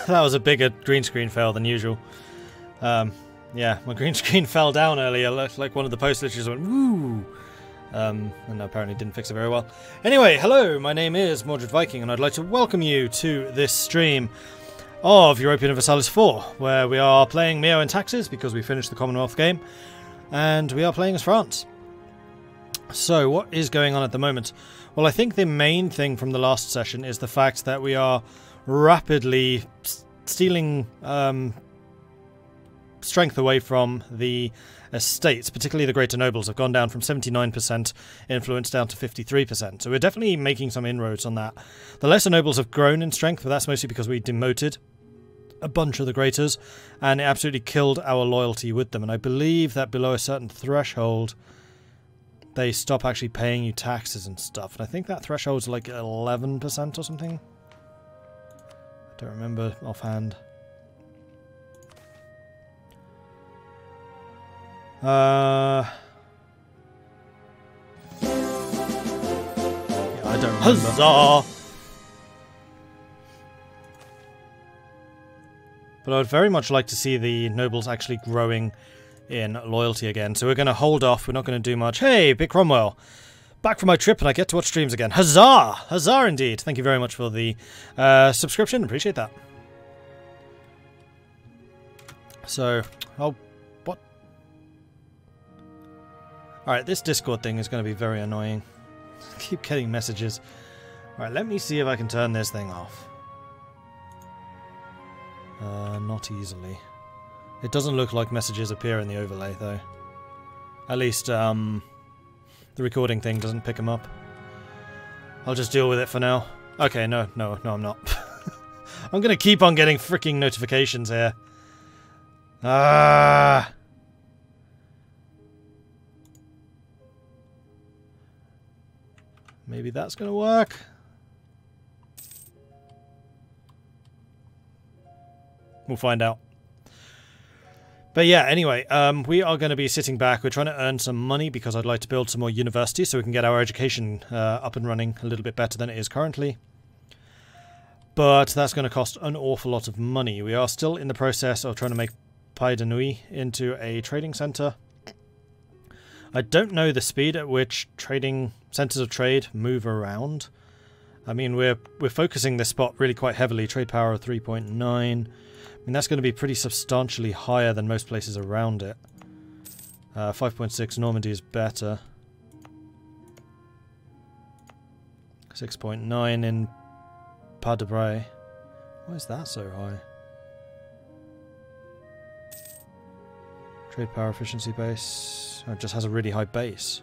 That was a bigger green screen fail than usual. Yeah, my green screen fell down earlier, like one of the post literally went woo! And apparently didn't fix it very well. Anyway, hello, my name is Mordred Viking, and I'd like to welcome you to this stream of Europa Universalis 4, where we are playing MEIOU and Taxes, because we finished the Commonwealth game, and we are playing as France. So, what is going on at the moment? Well, I think the main thing from the last session is the fact that we are rapidly stealing strength away from the estates, particularly the greater nobles have gone down from 79% influence down to 53%. So we're definitely making some inroads on that. The lesser nobles have grown in strength, but that's mostly because we demoted a bunch of the greaters, and it absolutely killed our loyalty with them. And I believe that below a certain threshold, they stop actually paying you taxes and stuff. And I think that threshold's like 11% or something. I don't remember offhand. Yeah, I don't remember. Huzzah! But I'd very much like to see the nobles actually growing in loyalty again. So we're going to hold off. We're not going to do much. Hey, Big Cromwell. Back from my trip and I get to watch streams again. Huzzah! Huzzah indeed. Thank you very much for the subscription. Appreciate that. So, oh, what? Alright, this Discord thing is going to be very annoying. I keep getting messages. Alright, let me see if I can turn this thing off. Not easily. It doesn't look like messages appear in the overlay, though. At least, the recording thing doesn't pick them up. I'll just deal with it for now. Okay, no, I'm not. I'm gonna keep on getting freaking notifications here. Ah! Maybe that's gonna work. We'll find out. But yeah, anyway, we are going to be sitting back. We're trying to earn some money because I'd like to build some more universities so we can get our education up and running a little bit better than it is currently. But that's going to cost an awful lot of money. We are still in the process of trying to make Pays de Nuit into a trading centre. I don't know the speed at which trading centres of trade move around. I mean, we're focusing this spot really quite heavily. Trade power of 3.9. I mean, that's going to be pretty substantially higher than most places around it. 5.6 Normandy is better. 6.9 in Pas de Bray. Why is that so high? Trade power efficiency base. Oh, it just has a really high base.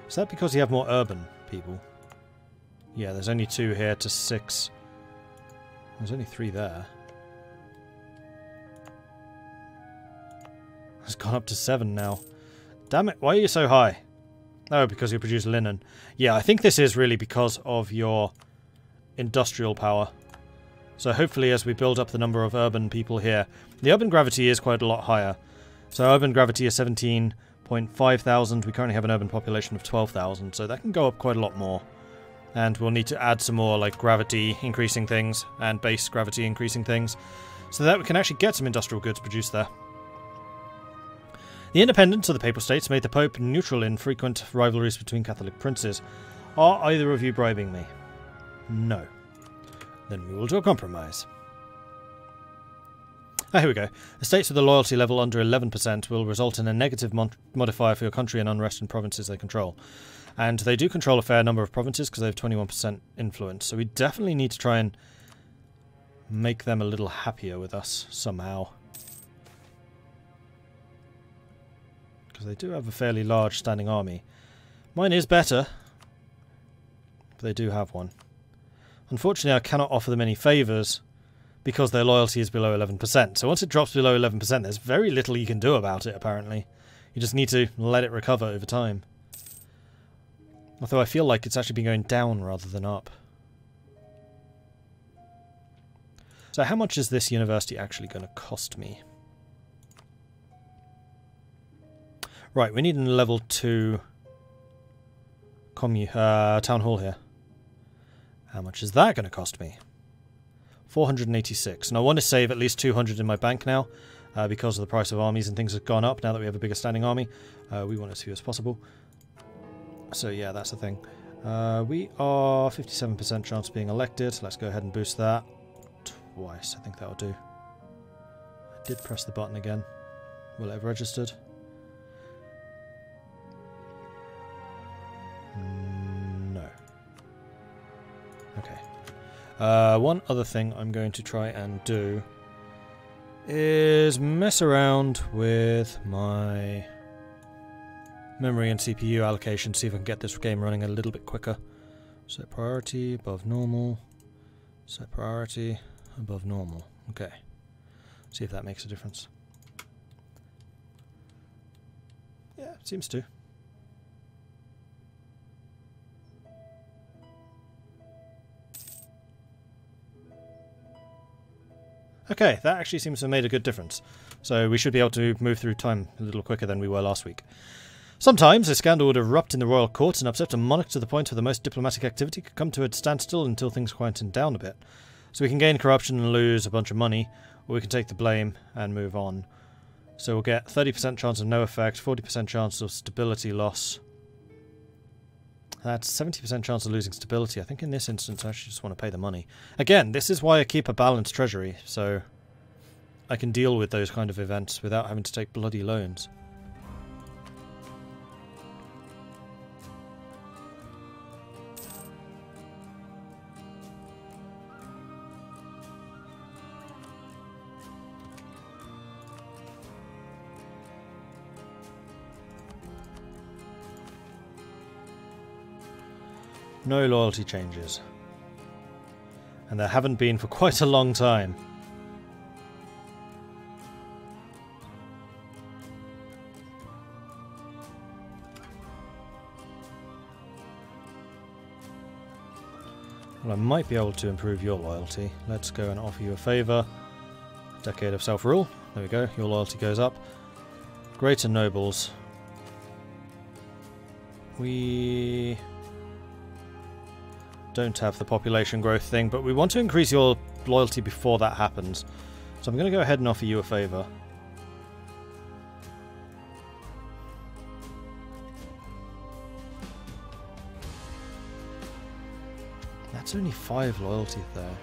Is that because you have more urban people? Yeah, there's only 2 here to 6. There's only 3 there. It's gone up to 7 now. Damn it, why are you so high? Oh, because you produce linen. Yeah, I think this is really because of your industrial power. So hopefully as we build up the number of urban people here, the urban gravity is quite a lot higher. So urban gravity is 17.5 thousand. We currently have an urban population of 12,000, so that can go up quite a lot more. And we'll need to add some more like gravity increasing things and base gravity increasing things so that we can actually get some industrial goods produced there. The independence of the Papal States made the Pope neutral in frequent rivalries between Catholic princes. Are either of you bribing me? No. Then we will do a compromise. Ah, here we go. The states with a loyalty level under 11% will result in a negative modifier for your country and unrest in provinces they control. And they do control a fair number of provinces because they have 21% influence. So we definitely need to try and make them a little happier with us somehow. Because they do have a fairly large standing army. Mine is better, but they do have one. Unfortunately, I cannot offer them any favours because their loyalty is below 11%. So once it drops below 11%, there's very little you can do about it, apparently. You just need to let it recover over time. Although I feel like it's actually been going down rather than up. So how much is this university actually going to cost me? Right, we need a level 2 town hall here. How much is that going to cost me? 486. And I want to save at least 200 in my bank now, because of the price of armies and things have gone up now that we have a bigger standing army. We want as few as possible. So yeah, that's the thing. We are 57% chance of being elected. Let's go ahead and boost that twice. I think that'll do. I did press the button again. Will it have registered? No. Okay. One other thing I'm going to try and do is mess around with my memory and CPU allocation, see if I can get this game running a little bit quicker. Set priority above normal. Set priority above normal. Okay. See if that makes a difference. Yeah, seems to. Okay, that actually seems to have made a good difference. So we should be able to move through time a little quicker than we were last week. Sometimes a scandal would erupt in the royal courts and upset a monarch to the point where the most diplomatic activity could come to a standstill until things quietened down a bit. So we can gain corruption and lose a bunch of money, or we can take the blame and move on. So we'll get 30% chance of no effect, 40% chance of stability loss. That's 70% chance of losing stability. I think in this instance I actually just want to pay the money. Again, this is why I keep a balanced treasury, so I can deal with those kind of events without having to take bloody loans. No loyalty changes. And there haven't been for quite a long time. Well, I might be able to improve your loyalty. Let's go and offer you a favour. Decade of self-rule. There we go. Your loyalty goes up. Greater nobles. We don't have the population growth thing, but we want to increase your loyalty before that happens. So I'm going to go ahead and offer you a favour. That's only 5 loyalty there.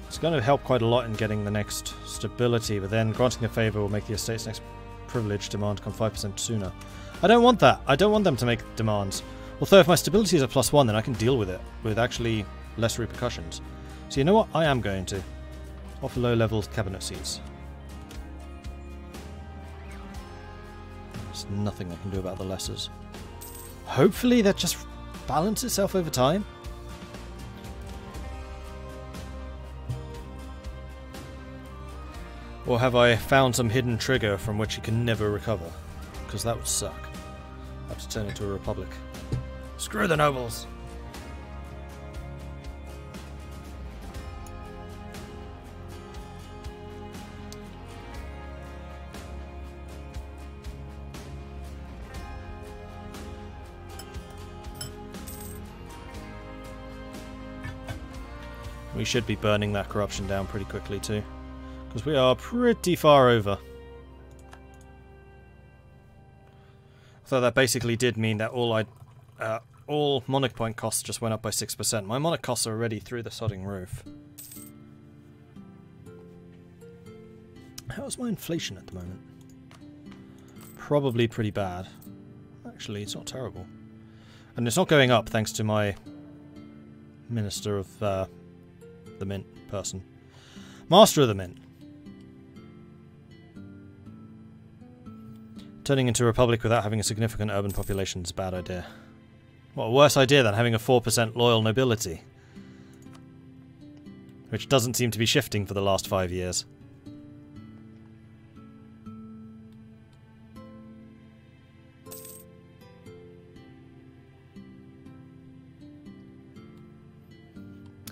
It's going to help quite a lot in getting the next stability, but then granting a favour will make the estate's next privilege demand come 5% sooner. I don't want that. I don't want them to make demands. Although if my stability is a +1, then I can deal with it with actually less repercussions. So you know what? I am going to offer low-level cabinet seats. There's nothing I can do about the lessers. Hopefully that just balances itself over time. Or have I found some hidden trigger from which you can never recover? Because that would suck. I have to turn into a republic. Screw the nobles! We should be burning that corruption down pretty quickly too, because we are pretty far over. So that basically did mean that all monarch point costs just went up by 6%. My monarch costs are already through the sodding roof. How's my inflation at the moment? Probably pretty bad. Actually, it's not terrible. And it's not going up thanks to my Minister of the Mint person. Master of the Mint. Turning into a republic without having a significant urban population is a bad idea. What a worse idea than having a 4% loyal nobility. Which doesn't seem to be shifting for the last 5 years.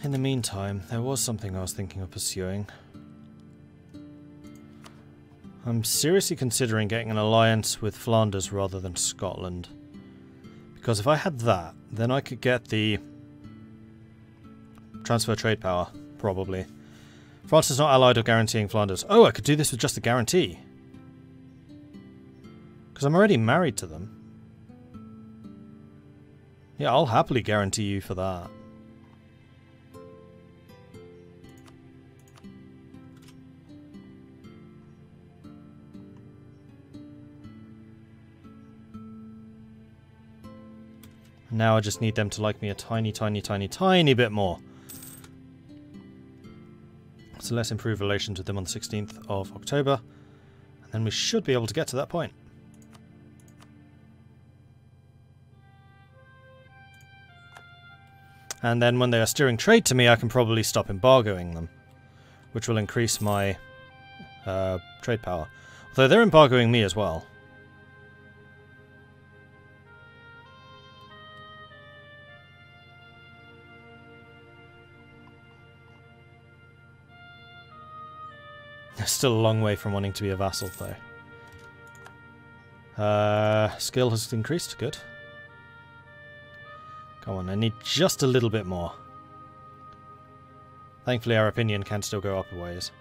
In the meantime, there was something I was thinking of pursuing. I'm seriously considering getting an alliance with Flanders rather than Scotland. Because if I had that, then I could get the Transfer trade power, probably. France is not allied or guaranteeing Flanders. Oh, I could do this with just a guarantee. Because I'm already married to them. Yeah, I'll happily guarantee you for that. Now I just need them to like me a tiny, tiny, tiny, tiny bit more. So let's improve relations with them on the 16th of October. And then we should be able to get to that point. And then when they are steering trade to me, I can probably stop embargoing them. Which will increase my trade power. Although they're embargoing me as well. Still a long way from wanting to be a vassal, though. Skill has increased. Good. Come on, I need just a little bit more. Thankfully, our opinion can still go up a ways.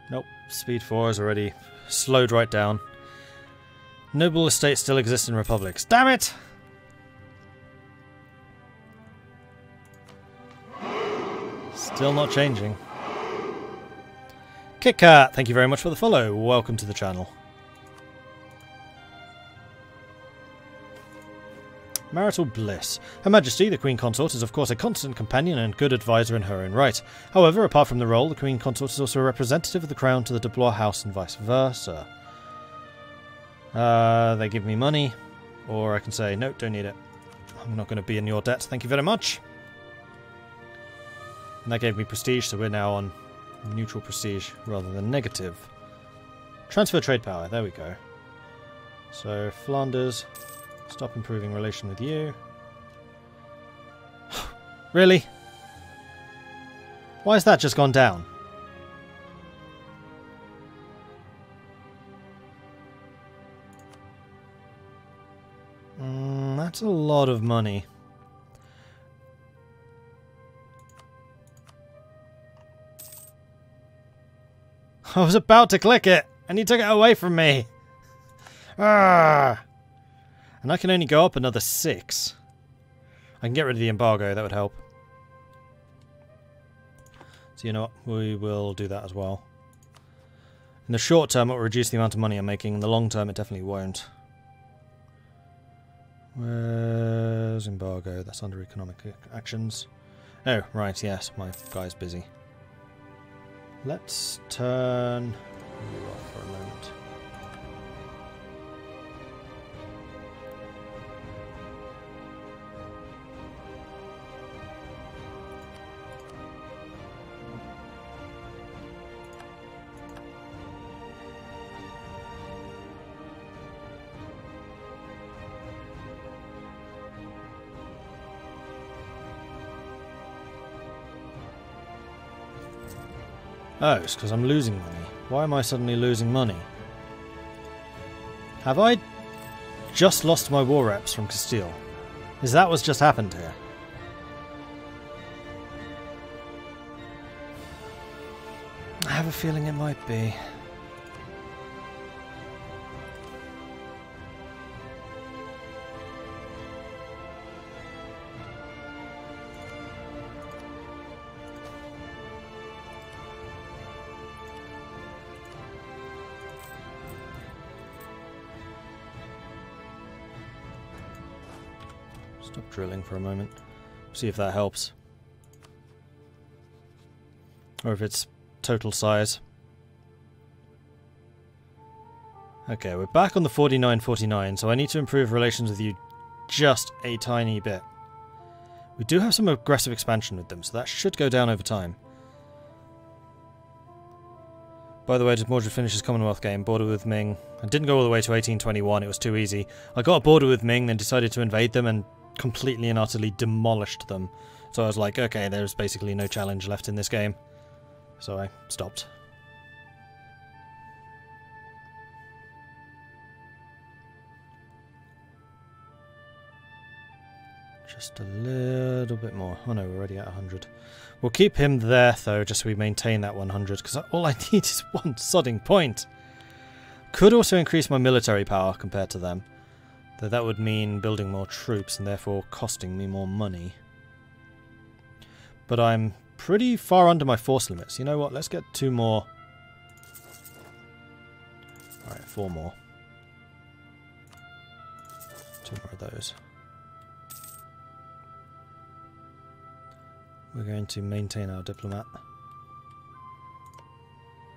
Nope, speed 4 is already slowed right down. Noble estates still exist in republics. Damn it! Still not changing. KitKat, thank you very much for the follow. Welcome to the channel. Marital bliss. Her Majesty, the Queen Consort, is of course a constant companion and good advisor in her own right. However, apart from the role, the Queen Consort is also a representative of the Crown to the de Blois house and vice versa. They give me money, or I can say, no, don't need it. I'm not going to be in your debt, thank you very much. And that gave me prestige, so we're now on neutral prestige rather than negative. Transfer trade power, there we go. So, Flanders, stop improving relation with you. Really? Why has that just gone down? That's a lot of money. I was about to click it, and you took it away from me. Ah! And I can only go up another 6. I can get rid of the embargo, that would help. So you know what, we will do that as well. In the short term it will reduce the amount of money I'm making, in the long term it definitely won't. Where's embargo? That's under economic actions. Oh, right, yes, my guy's busy. Let's turn you off for a moment. Oh, it's because I'm losing money. Why am I suddenly losing money? Have I just lost my war reps from Castile? Is that what's just happened here? I have a feeling it might be. Stop drilling for a moment. See if that helps. Or if it's total size. Okay, we're back on the 49-49, so I need to improve relations with you just a tiny bit. We do have some aggressive expansion with them, so that should go down over time. By the way, did Mordred finish his Commonwealth game? Border with Ming. I didn't go all the way to 1821, it was too easy. I got a border with Ming, then decided to invade them and completely and utterly demolished them. So I was like, okay, there's basically no challenge left in this game. So I stopped. Just a little bit more. Oh no, we're already at 100. We'll keep him there though, just so we maintain that 100, because all I need is one sodding point. Could also increase my military power compared to them, though that would mean building more troops and therefore costing me more money. But I'm pretty far under my force limits. You know what, let's get 2 more. Alright, 4 more. 2 more of those. We're going to maintain our diplomat.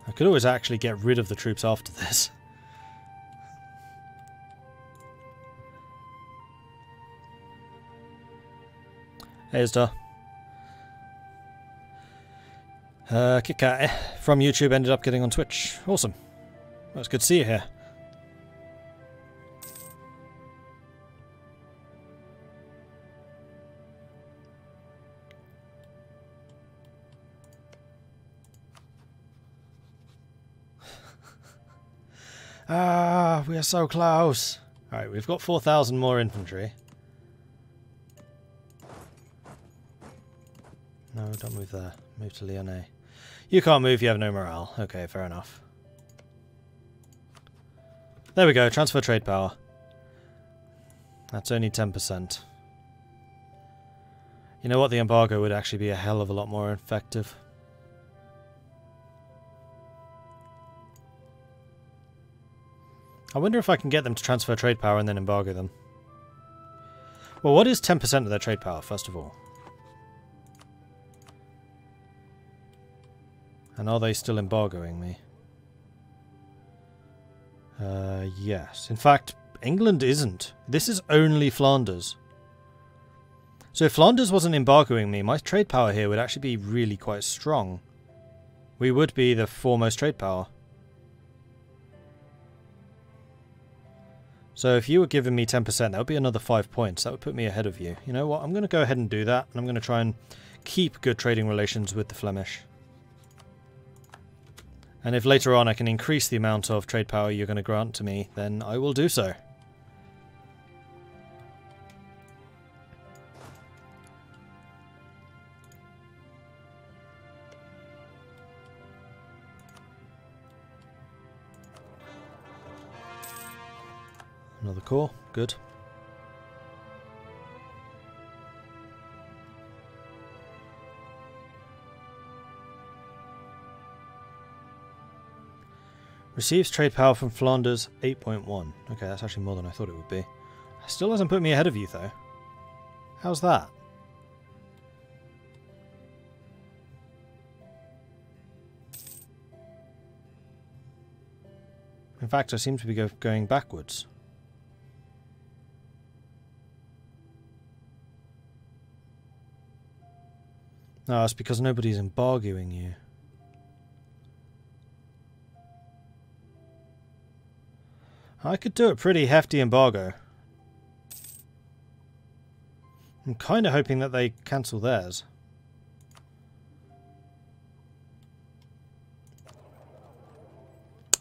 I could always actually get rid of the troops after this. Hey, Isda. Kika from YouTube ended up getting on Twitch. Awesome. Well, it's good to see you here. Ah, we are so close. Alright, we've got 4,000 more infantry. No, don't move there. Move to Lyonnais. You can't move, you have no morale. Okay, fair enough. There we go, transfer trade power. That's only 10%. You know what, the embargo would actually be a hell of a lot more effective. I wonder if I can get them to transfer trade power and then embargo them. Well, what is 10% of their trade power, first of all? And are they still embargoing me? Yes. In fact, England isn't. This is only Flanders. So if Flanders wasn't embargoing me, my trade power here would actually be really quite strong. We would be the foremost trade power. So if you were giving me 10%, that would be another 5 points. That would put me ahead of you. You know what? I'm going to go ahead and do that. And I'm going to try and keep good trading relations with the Flemish. And if later on I can increase the amount of trade power you're going to grant to me, then I will do so. Another core, good. Receives trade power from Flanders 8.1. Okay, that's actually more than I thought it would be. Still hasn't put me ahead of you though. How's that? In fact, I seem to be going backwards. No, it's because nobody's embargoing you. I could do a pretty hefty embargo. I'm kind of hoping that they cancel theirs.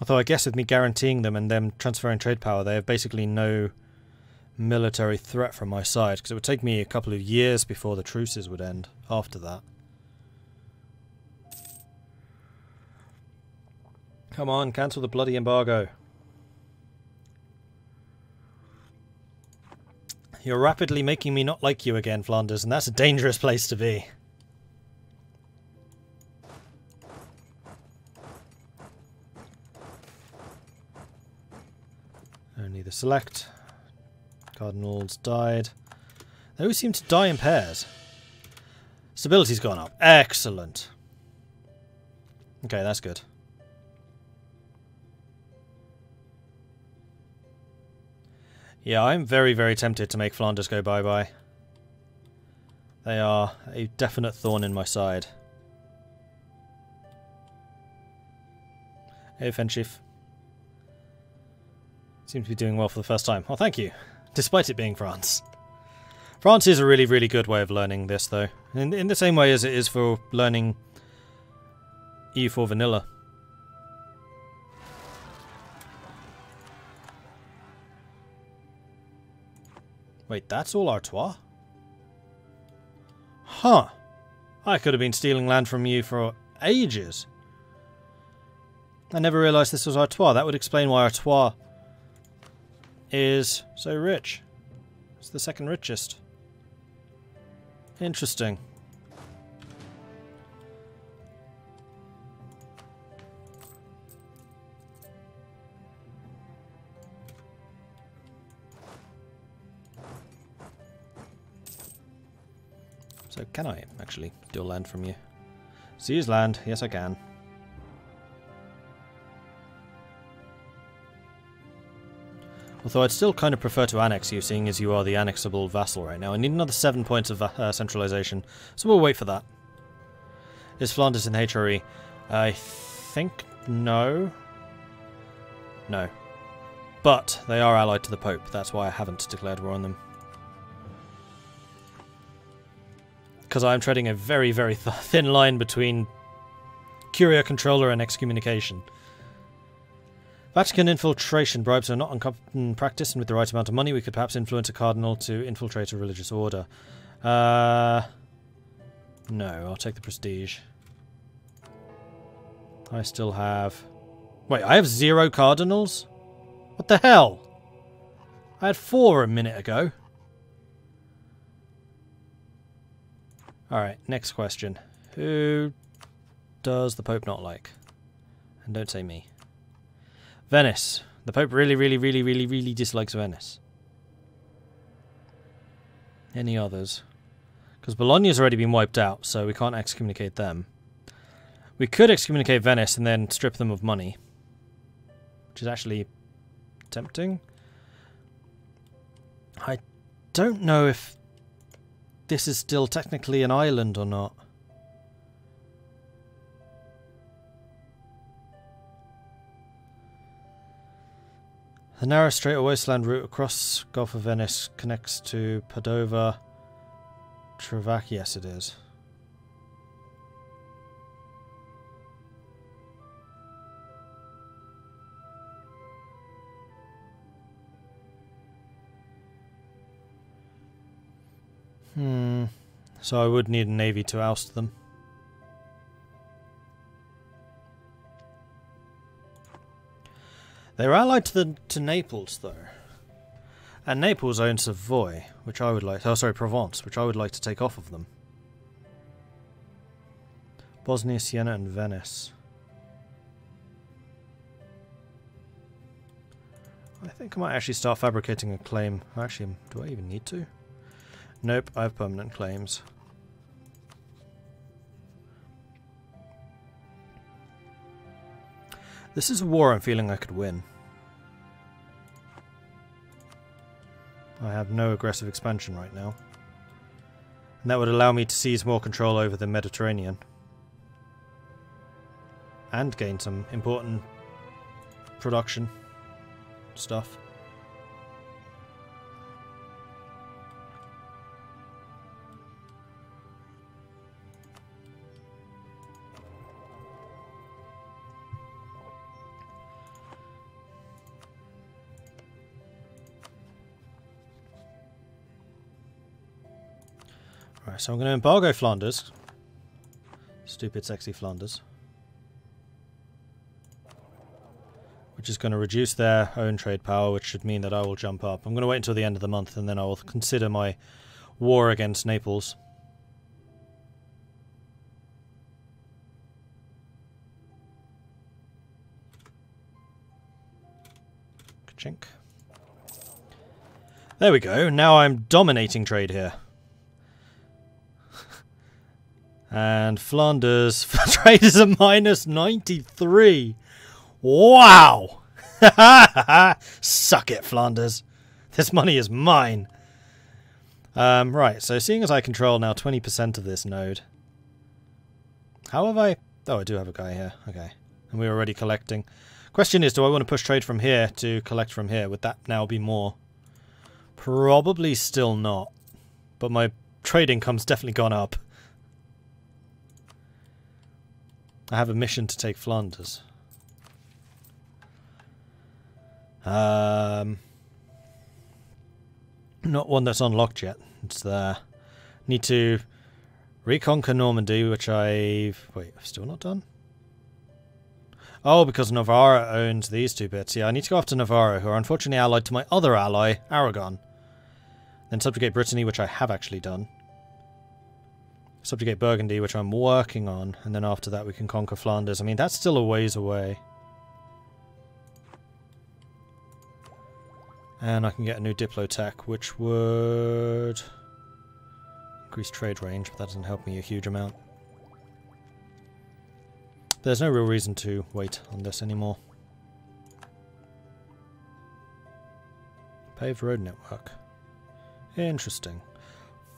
Although I guess with me guaranteeing them and them transferring trade power, they have basically no military threat from my side, because it would take me a couple of years before the truces would end after that. Come on, cancel the bloody embargo. You're rapidly making me not like you again, Flanders, and that's a dangerous place to be. Only the select. Cardinals died. They always seem to die in pairs. Stability's gone up. Excellent. Okay, that's good. Yeah, I'm very, very tempted to make Flanders go bye-bye. They are a definite thorn in my side. Hey, Fenchief. Seem to be doing well for the first time. Oh, thank you. Despite it being France. France is a really, really good way of learning this, though. In the same way as it is for learning EU4 vanilla. Wait, that's all Artois? Huh. I could have been stealing land from you for ages. I never realised this was Artois. That would explain why Artois is so rich. It's the second richest. Interesting. So can I actually steal land from you? Seize land. Yes, I can. Although I'd still kind of prefer to annex you, seeing as you are the annexable vassal right now. I need another 7 points of centralization, so we'll wait for that. Is Flanders in HRE? I think no. No. But they are allied to the Pope. That's why I haven't declared war on them. Because I'm treading a very, very thin line between Curia Controller and excommunication. Vatican infiltration. Bribes are not uncommon practice, and with the right amount of money we could perhaps influence a cardinal to infiltrate a religious order. No, I'll take the prestige. I still have... Wait, I have 0 cardinals? What the hell? I had 4 a minute ago. Alright, next question. Who does the Pope not like? And don't say me. Venice. The Pope really dislikes Venice. Any others? Because Bologna's already been wiped out, so we can't excommunicate them. We could excommunicate Venice and then strip them of money. Which is actually tempting. I don't know if this is still technically an island or not. The narrow straight or wasteland route across Gulf of Venice connects to Padova, Travac. Yes, it is. So I would need a navy to oust them. They're allied to Naples, though. And Naples owns Savoy, which I would like... Oh, sorry, Provence, which I would like to take off of them. Bosnia, Siena, and Venice. I think I might actually start fabricating a claim. Actually, do I even need to? Nope, I have permanent claims. This is a war I'm feeling I could win. I have no aggressive expansion right now. And that would allow me to seize more control over the Mediterranean. And gain some important production stuff. Right, so I'm going to embargo Flanders. Stupid, sexy Flanders. Which is going to reduce their own trade power, which should mean that I will jump up. I'm going to wait until the end of the month, and then I will consider my war against Naples. Ka-chink. There we go. Now I'm dominating trade here. And Flanders trade is a minus 93. Wow! Suck it, Flanders. This money is mine. Right, so seeing as I control now 20% of this node. How have I... Oh, I do have a guy here. Okay. And we're already collecting. Question is, do I want to push trade from here to collect from here? Would that now be more? Probably still not. But my trade income's definitely gone up. I have a mission to take Flanders. Not one that's unlocked yet. It's there. Need to Reconquer Normandy, which I've... Wait, I've still not done? Oh, because Navarra owns these two bits. Yeah, I need to go after Navarra, who are unfortunately allied to my other ally, Aragon. Then subjugate Brittany, which I have actually done. Subjugate Burgundy, which I'm working on. And then after that we can conquer Flanders. I mean, that's still a ways away. And I can get a new Diplotech, which would... increase trade range, but that doesn't help me a huge amount. There's no real reason to wait on this anymore. Paved road network. Interesting.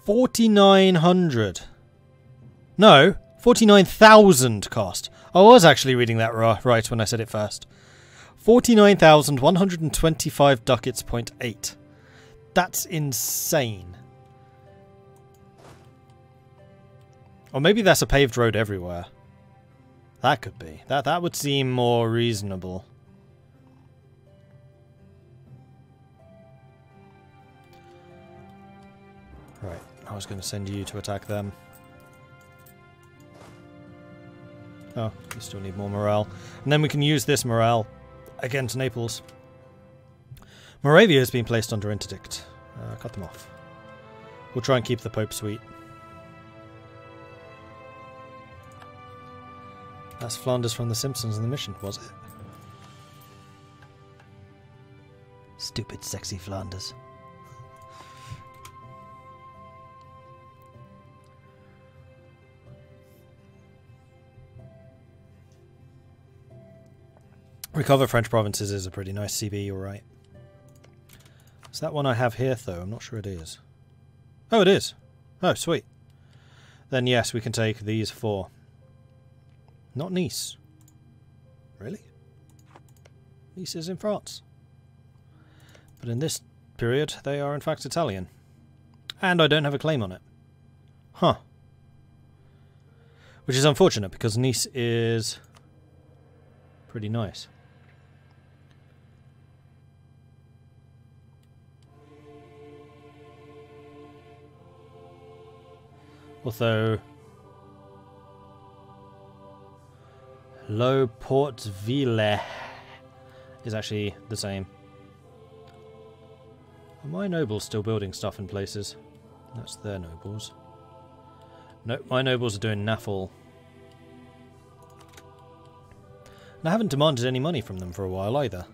4,900. No, 49,000 cost. I was actually reading that right when I said it first. 49,125 ducats, 0.8. That's insane. Or maybe that's a paved road everywhere. That could be. That would seem more reasonable. Right, I was going to send you to attack them. Oh, you still need more morale. And then we can use this morale against Naples. Moravia has been placed under interdict. Cut them off. We'll try and keep the Pope sweet. That's Flanders from The Simpsons and the mission, was it? Stupid, sexy Flanders. Recover French provinces is a pretty nice CB, you're right. Is that one I have here, though? I'm not sure it is. Oh, it is. Oh, sweet. Then yes, we can take these four. Not Nice. Really? Nice is in France. But in this period, they are in fact Italian. And I don't have a claim on it. Huh. Which is unfortunate, because Nice is pretty nice. Although... Low Portville is actually the same. Are my nobles still building stuff in places? That's their nobles. Nope, my nobles are doing naval. And I haven't demanded any money from them for a while either.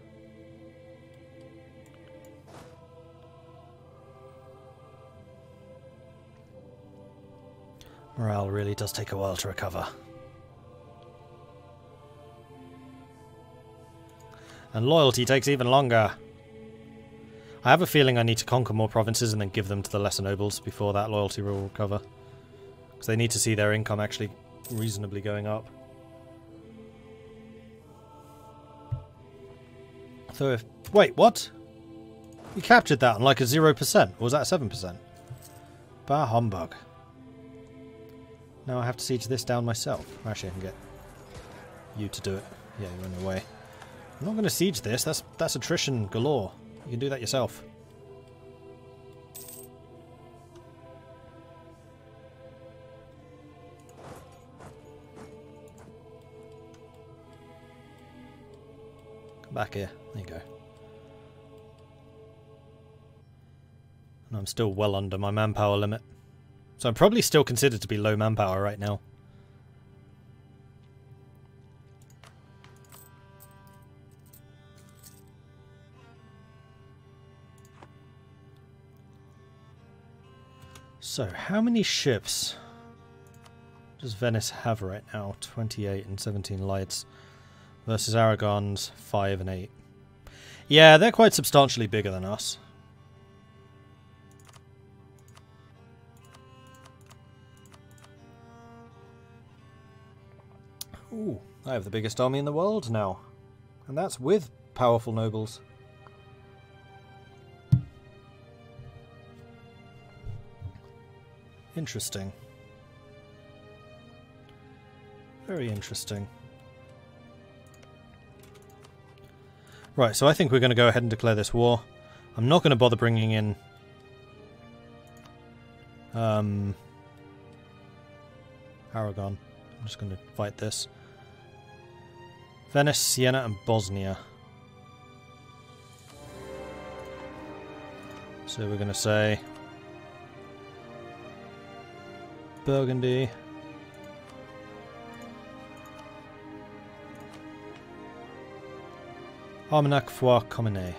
Morale really does take a while to recover. And loyalty takes even longer. I have a feeling I need to conquer more provinces and then give them to the lesser nobles before that loyalty will recover. Because they need to see their income actually reasonably going up. So if... Wait, what? You captured that on like a 0%? Or was that a 7%? Bah humbug. Now I have to siege this down myself. Actually, I can get you to do it. Yeah, you're in the way. I'm not going to siege this. That's attrition galore. You can do that yourself. Come back here. There you go. And I'm still well under my manpower limit. So I'm probably still considered to be low manpower right now. So, how many ships does Venice have right now? 28 and 17 lights versus Aragon's 5 and 8. Yeah, they're quite substantially bigger than us. Ooh, I have the biggest army in the world now. And that's with powerful nobles. Interesting. Very interesting. Right, so I think we're going to go ahead and declare this war. I'm not going to bother bringing in Aragon. I'm just going to fight this. Venice, Siena, and Bosnia. So we're going to say Burgundy. Armagnac, Foix, Comminay.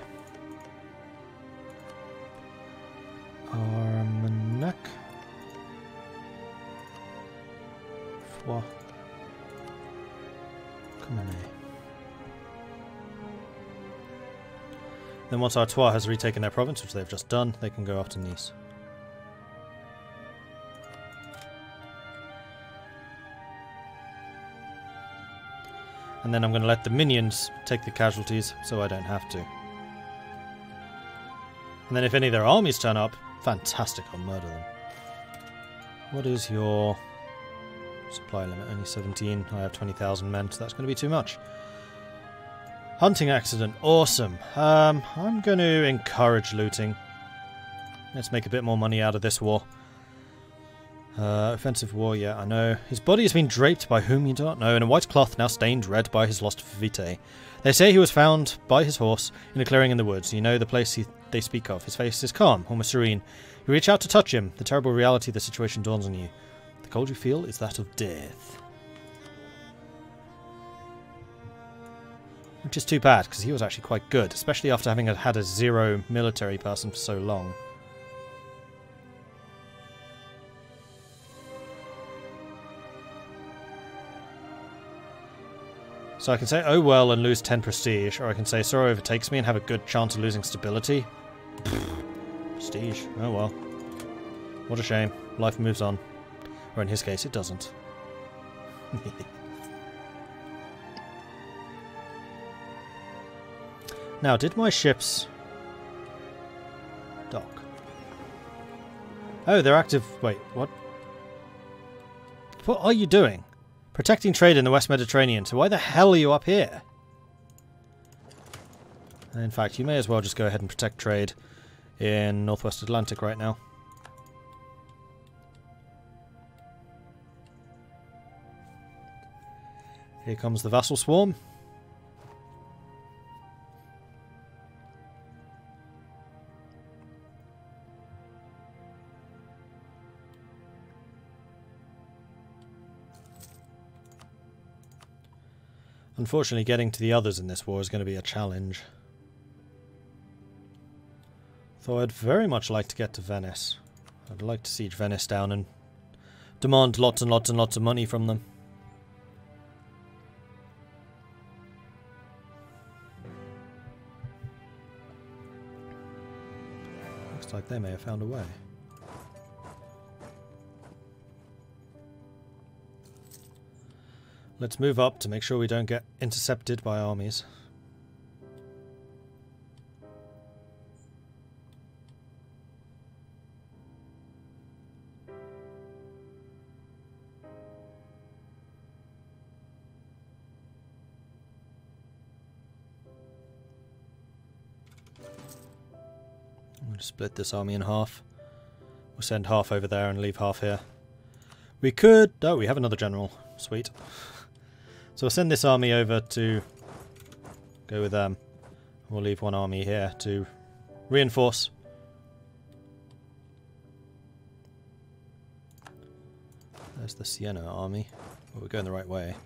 Armagnac. Foix. Comminay. Then once Artois has retaken their province, which they've just done, they can go off to Nice. And then I'm going to let the minions take the casualties, so I don't have to. And then if any of their armies turn up, fantastic, I'll murder them. What is your supply limit? Only 17. I have 20,000 men, so that's going to be too much. Hunting accident, awesome. I'm going to encourage looting. Let's make a bit more money out of this war. Offensive war, yeah, I know. His body has been draped by whom you do not know, in a white cloth now stained red by his lost vitae. They say he was found by his horse in a clearing in the woods. You know the place they speak of. His face is calm, almost serene. You reach out to touch him. The terrible reality of the situation dawns on you. The cold you feel is that of death. Which is too bad, because he was actually quite good, especially after having had a zero military person for so long. So I can say, oh well, and lose 10 prestige, or I can say, sorrow overtakes me and have a good chance of losing stability. Prestige, oh well. What a shame. Life moves on. Or in his case, it doesn't. Now, did my ships dock? Oh, they're active. Wait, what? What are you doing? Protecting trade in the West Mediterranean, so why the hell are you up here? In fact, you may as well just go ahead and protect trade in Northwest Atlantic right now. Here comes the vassal swarm. Unfortunately, getting to the others in this war is going to be a challenge. Though I'd very much like to get to Venice. I'd like to siege Venice down and demand lots and lots and lots of money from them. Looks like they may have found a way. Let's move up to make sure we don't get intercepted by armies. I'm going to split this army in half. We'll send half over there and leave half here. We could... Oh, we have another general. Sweet. So we'll send this army over to go with them. We'll leave one army here to reinforce. There's the Siena army. Well, we're going the right way.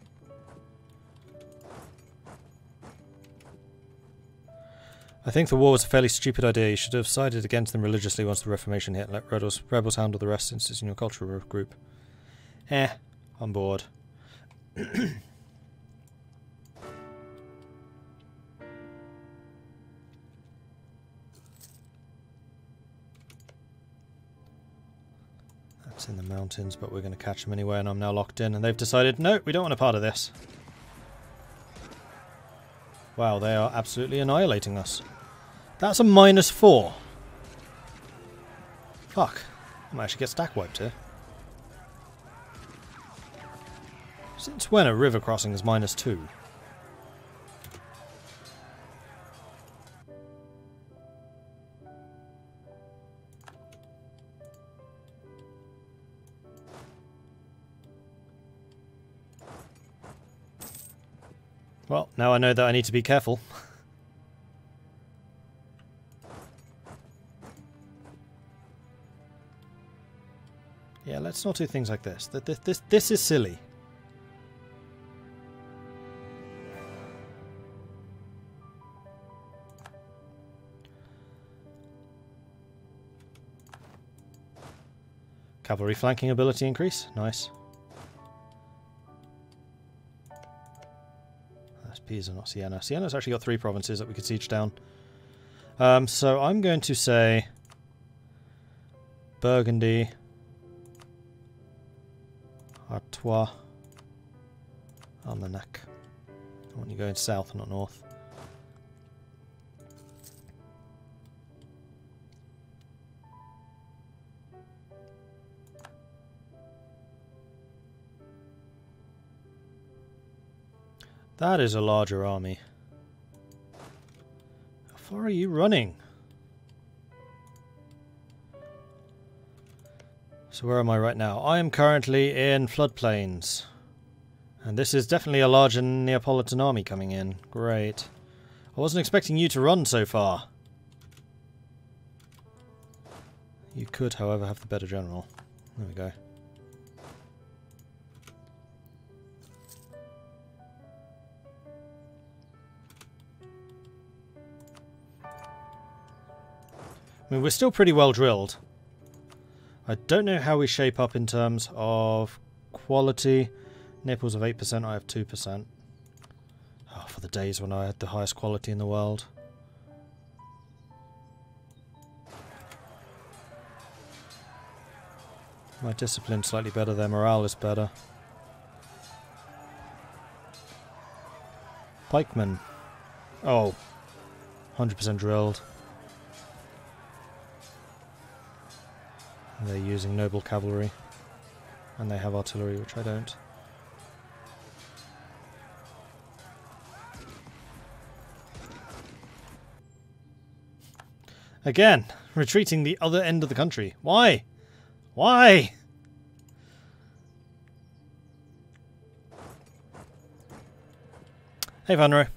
I think the war was a fairly stupid idea. You should have sided against them religiously once the Reformation hit. Let rebels handle the rest since it's in your cultural group. On board. That's in the mountains, but we're going to catch them anyway, and I'm now locked in, and they've decided, no, we don't want a part of this. Wow, they are absolutely annihilating us. That's a -4. Fuck. I might actually get stack wiped here. Since when a river crossing is -2? Well, now I know that I need to be careful. Yeah, let's not do things like this. This is silly. Cavalry flanking ability increase. Nice. That's Pisa, not Siena. Siena's actually got 3 provinces that we could siege down. So I'm going to say Burgundy, Artois, Armagnac. I want you going south, not north. That is a larger army. How far are you running? So where am I right now? I am currently in floodplains. And this is definitely a larger Neapolitan army coming in. Great. I wasn't expecting you to run so far. You could, however, have the better general. There we go. I mean, we're still pretty well drilled. I don't know how we shape up in terms of quality. Naples of 8%, I have 2%. Oh, for the days when I had the highest quality in the world. My discipline's slightly better, their morale is better. Pikemen. Oh, 100% drilled. They're using noble cavalry. And they have artillery, which I don't. Again, retreating the other end of the country. Why? Why? Hey, Vanro.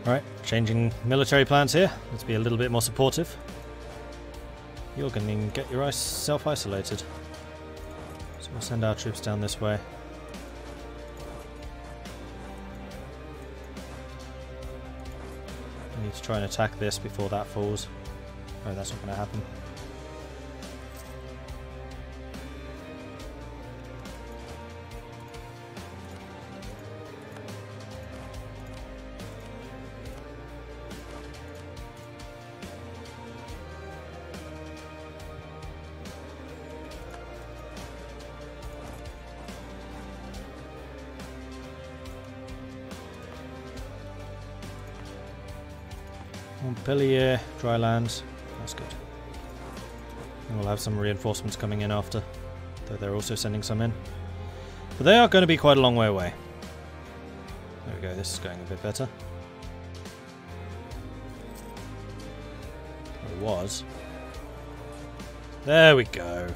Alright, changing military plans here. Let's be a little bit more supportive. You're going to get your self-isolated. So we'll send our troops down this way. We need to try and attack this before that falls. Oh, that's not going to happen. Montpellier, dry lands. That's good. And we'll have some reinforcements coming in after, though they're also sending some in. But they are going to be quite a long way away. There we go, this is going a bit better. Or it was. There we go.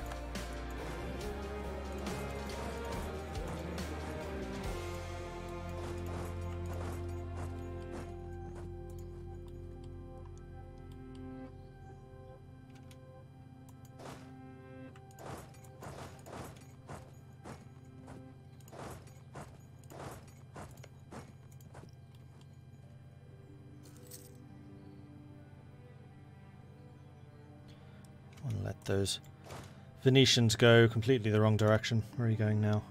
I'll let those Venetians go completely the wrong direction. Where are you going now?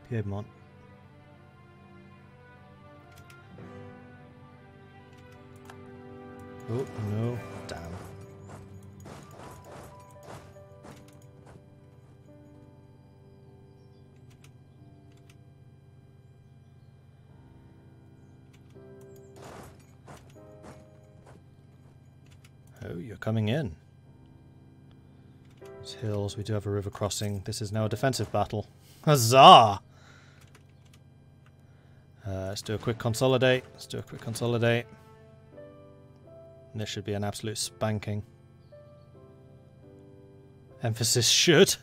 Piedmont. Oh, no. Damn. Oh, you're coming in. These hills, we do have a river crossing. This is now a defensive battle. Huzzah! Let's do a quick consolidate. Let's do a quick consolidate. And this should be an absolute spanking. Emphasis should.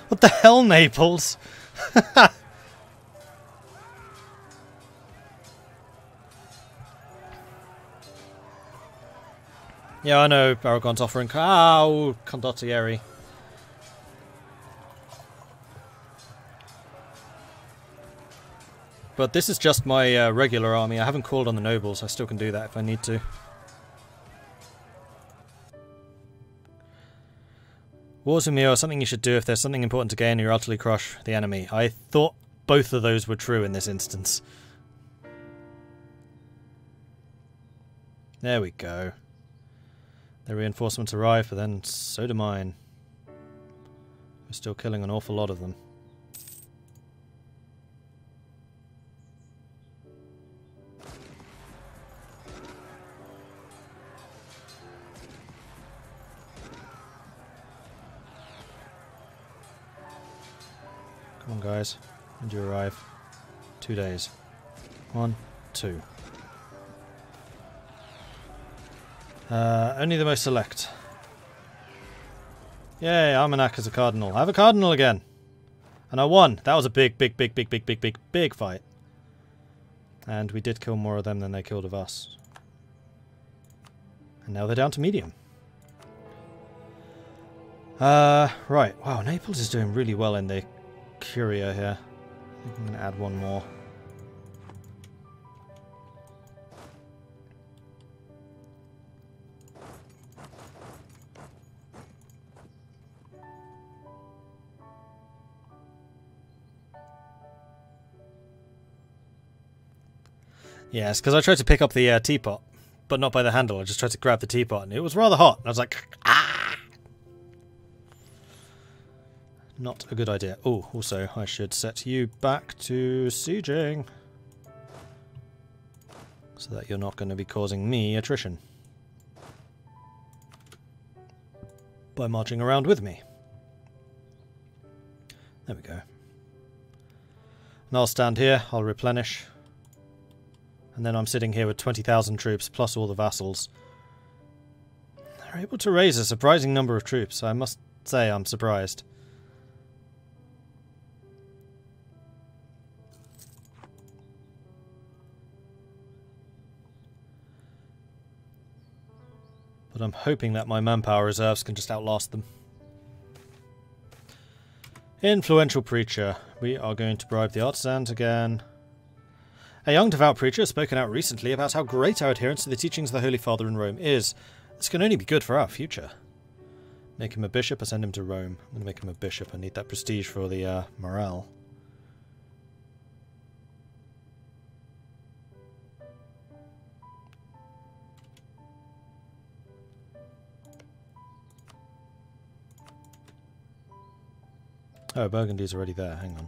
What the hell, Naples? Yeah, I know Aragon's offering. Ow, condottieri. But this is just my regular army. I haven't called on the nobles. I still can do that if I need to. Wars with MEIOU are something you should do if there's something important to gain or you utterly crush the enemy. I thought both of those were true in this instance. There we go. Their reinforcements arrive, but then so do mine. We're still killing an awful lot of them. Come on, guys. When do you arrive? 2 days. 1, 2. Only the most select. Yay, Armagnac as a cardinal. I have a cardinal again! And I won! That was a big fight. And we did kill more of them than they killed of us. And now they're down to medium. Right. Wow, Naples is doing really well in the Curia here. I think I'm going to add one more. Yes, because I tried to pick up the teapot, but not by the handle. I just tried to grab the teapot, and it was rather hot. And I was like, ah! Not a good idea. Oh, also, I should set you back to sieging, so that you're not going to be causing me attrition by marching around with me. There we go. And I'll stand here. I'll replenish. And then I'm sitting here with 20,000 troops, plus all the vassals. They're able to raise a surprising number of troops. I must say I'm surprised. But I'm hoping that my manpower reserves can just outlast them. Influential preacher. We are going to bribe the artisans again. A young devout preacher has spoken out recently about how great our adherence to the teachings of the Holy Father in Rome is. This can only be good for our future. Make him a bishop or send him to Rome. I'm going to make him a bishop. I need that prestige for the morale. Oh, Burgundy's already there. Hang on.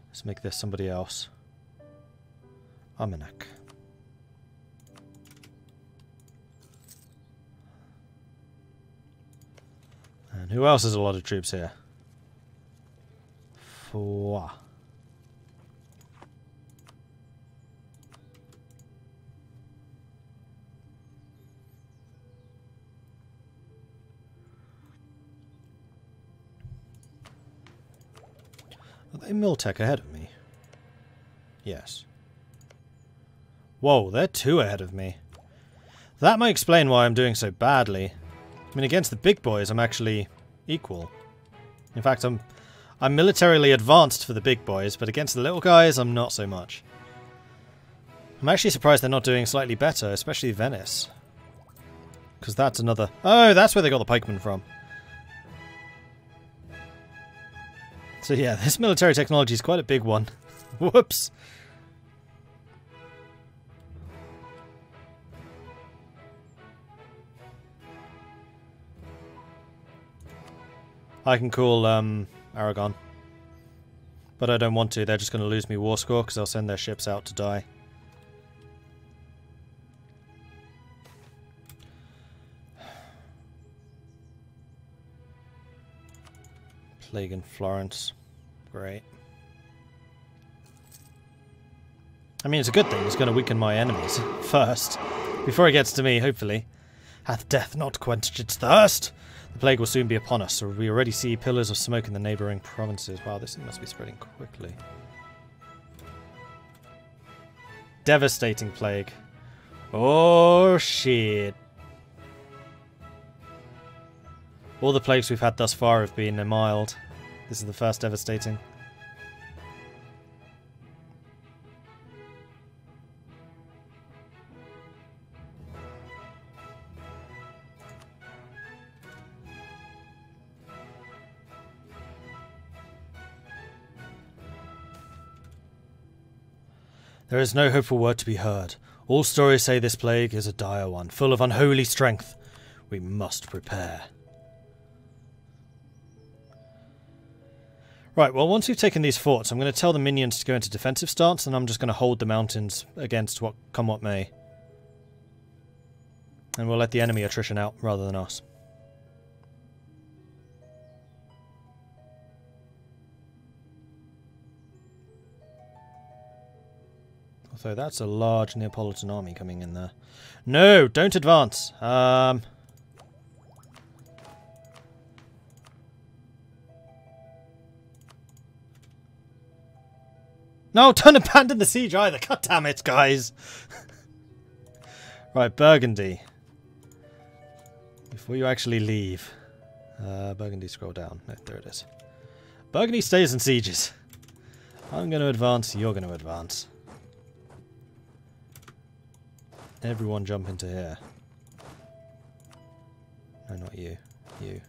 Let's make this somebody else. Armagnac. And who else has a lot of troops here? Four. they Miltech ahead of me? Yes. Whoa, they're 2 ahead of me. That might explain why I'm doing so badly. I mean, against the big boys, I'm actually equal. In fact, I'm militarily advanced for the big boys, but against the little guys, I'm not so much. I'm actually surprised they're not doing slightly better, especially Venice. Because that's another... Oh, that's where they got the pikemen from. So yeah, this military technology is quite a big one. Whoops. I can call Aragon. But I don't want to, they're just going to lose me war score because they'll send their ships out to die. Plague in Florence. Great. I mean, it's a good thing. It's going to weaken my enemies first. Before it gets to me, hopefully. Hath death not quenched its thirst? The plague will soon be upon us, so we already see pillars of smoke in the neighbouring provinces. Wow, this thing must be spreading quickly. Devastating plague. Oh, shit. All the plagues we've had thus far have been mild. This is the first devastating. There is no hopeful word to be heard. All stories say this plague is a dire one, full of unholy strength. We must prepare. Right, well, once we've taken these forts, I'm going to tell the minions to go into defensive stance, and I'm just going to hold the mountains against what come what may. And we'll let the enemy attrition out rather than us. Although that's a large Neapolitan army coming in there. No, don't advance. No, don't abandon the siege either. God damn it, guys. Right, Burgundy. Before you actually leave. Burgundy, scroll down. No, there it is. Burgundy stays in sieges. I'm going to advance, you're going to advance. Everyone jump into here. No, not you. You.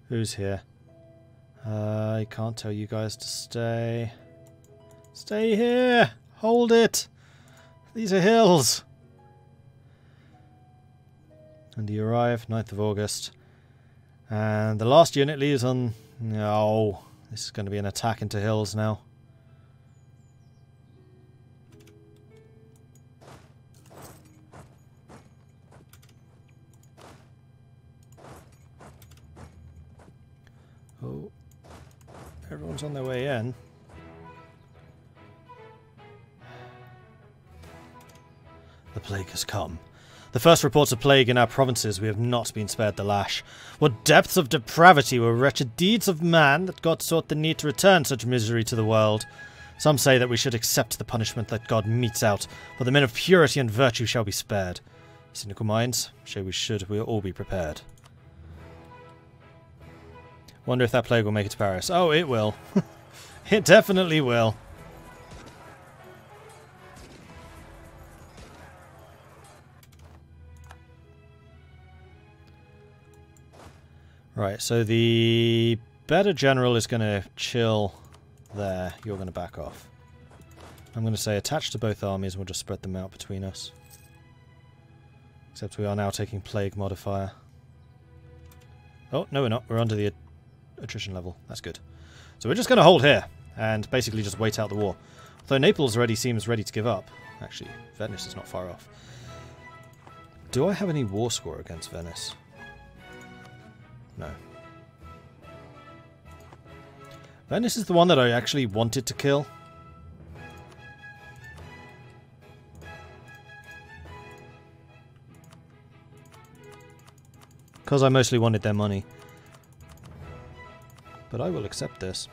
Who's here? I can't tell you guys to stay. Stay here! Hold it! These are hills! And you arrive, 9th of August. And the last unit leaves on... Oh, this is going to be an attack into hills now. Oh, everyone's on their way in. The plague has come. The first reports of plague in our provinces, we have not been spared the lash. What depths of depravity were wretched deeds of man that God sought the need to return such misery to the world. Some say that we should accept the punishment that God metes out, for the men of purity and virtue shall be spared. Cynical minds, say we should, we'll all be prepared. Wonder if that plague will make it to Paris. Oh, it will. It definitely will. Right, so the better general is going to chill there. You're going to back off. I'm going to say attach to both armies and we'll just spread them out between us. Except we are now taking plague modifier. Oh, no we're not. We're under the attrition level. That's good. So we're just going to hold here and basically just wait out the war. Although Naples already seems ready to give up. Actually, Venice is not far off. Do I have any war score against Venice? No. Venice is the one that I actually wanted to kill. because I mostly wanted their money. But I will accept this.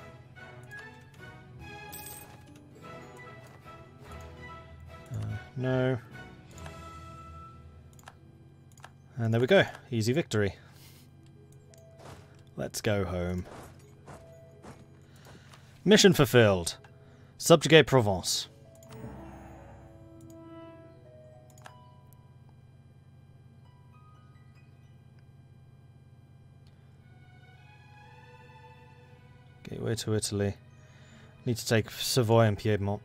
No. And there we go. Easy victory. Let's go home. Mission fulfilled. Subjugate Provence. Gateway to Italy. Need to take Savoy and Piedmont.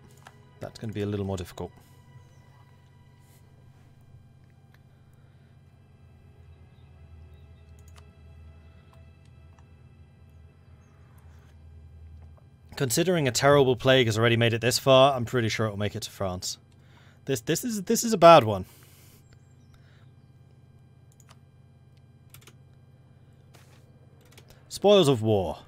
That's going to be a little more difficult. Considering a terrible plague has already made it this far, I'm pretty sure it'll make it to France. This is a bad one. Spoils of war.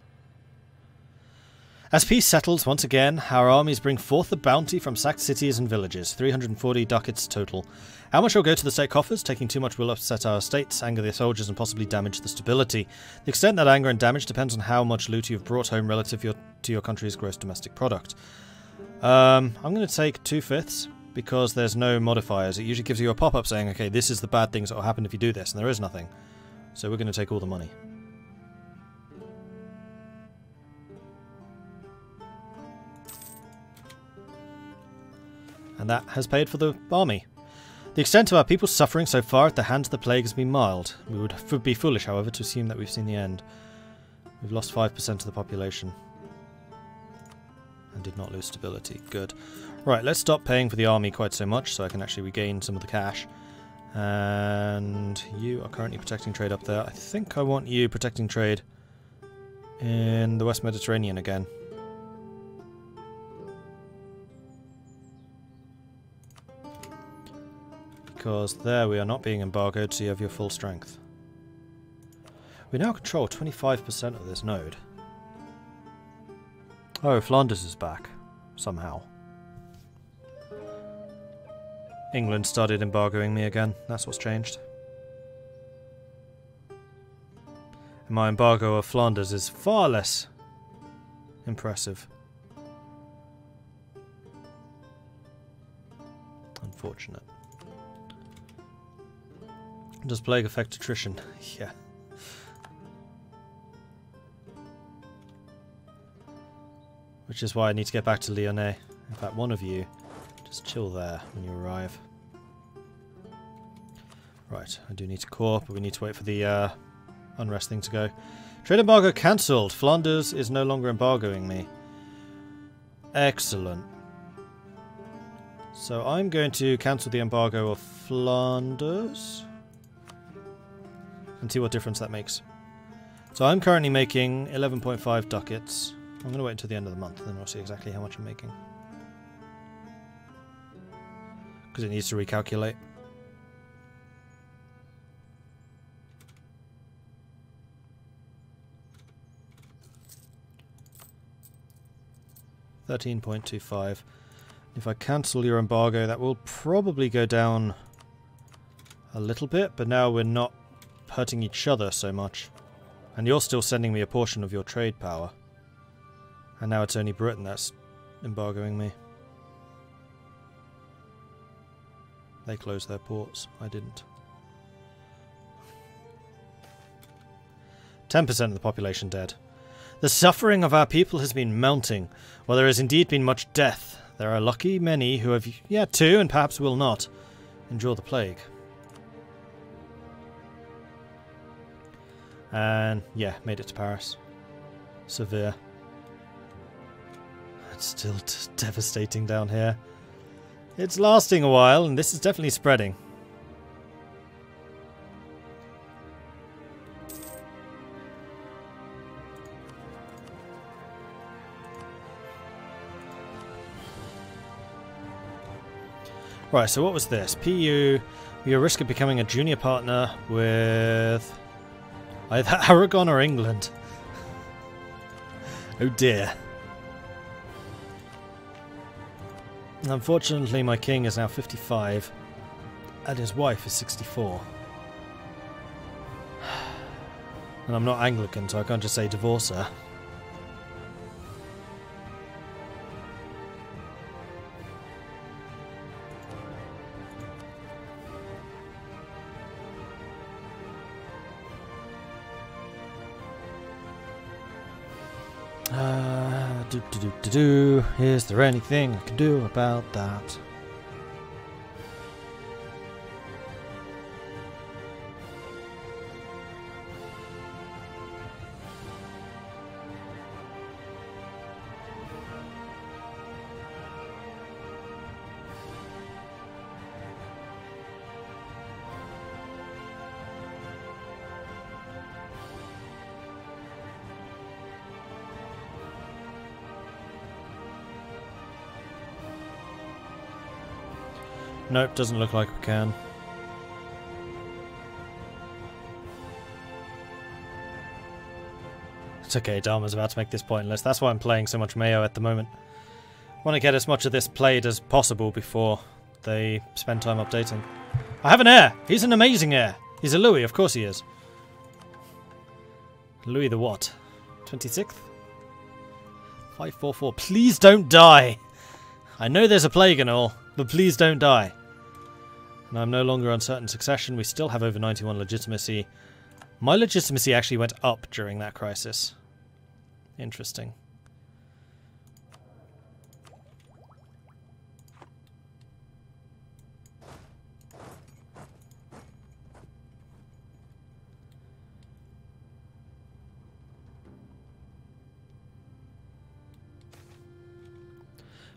As peace settles once again, our armies bring forth the bounty from sacked cities and villages, 340 ducats total. How much will go to the state coffers? Taking too much will upset our states, anger the soldiers, and possibly damage the stability. The extent that anger and damage depends on how much loot you've brought home relative to your country's gross domestic product. I'm going to take 2/5 because there's no modifiers. It usually gives you a pop-up saying, okay, this is the bad things that will happen if you do this, and there is nothing. So we're going to take all the money. And that has paid for the army. The extent of our people's suffering so far at the hands of the plague has been mild. We would be foolish, however, to assume that we've seen the end. We've lost 5% of the population. And did not lose stability. Good. Right, let's stop paying for the army quite so much, so I can actually regain some of the cash. And you are currently protecting trade up there. I think I want you protecting trade in the West Mediterranean again. Because there we are not being embargoed, so you have your full strength. We now control 25% of this node. Oh, Flanders is back. Somehow. England started embargoing me again. That's what's changed. And my embargo of Flanders is far less impressive. Unfortunate. Does plague affect attrition? Yeah. Which is why I need to get back to Lyonnais. In fact, one of you, just chill there when you arrive. Right, I do need to core, but we need to wait for the unrest thing to go. Trade embargo cancelled. Flanders is no longer embargoing me. Excellent. So I'm going to cancel the embargo of Flanders. And see what difference that makes. So I'm currently making 11.5 ducats. I'm going to wait until the end of the month, and then we'll see exactly how much I'm making. Because it needs to recalculate. $13.25. If I cancel your embargo, that will probably go down a little bit, but now we're not hurting each other so much. And you're still sending me a portion of your trade power. And now it's only Britain that's embargoing me. They closed their ports. I didn't. 10% of the population dead. The suffering of our people has been mounting. While there has indeed been much death, there are lucky many who have yet to, and perhaps will not, endure the plague. And yeah, made it to Paris. Severe. It's still devastating down here. It's lasting a while, and this is definitely spreading. Right, so what was this? PU, we are at risk of becoming a junior partner with either Aragon or England. Oh dear. Unfortunately, my king is now 55, and his wife is 64. And I'm not Anglican, so I can't just say divorce her. Is there anything I can do about that? Nope, doesn't look like we can. It's okay, Dharma's about to make this pointless. That's why I'm playing so much MEIOU at the moment. I want to get as much of this played as possible before they spend time updating. I have an heir! He's an amazing heir! He's a Louis, of course he is. Louis the what? 26th? 544. Please don't die! I know there's a plague and all, but please don't die. And I'm no longer uncertain succession. We still have over 91 legitimacy. My legitimacy actually went up during that crisis. Interesting.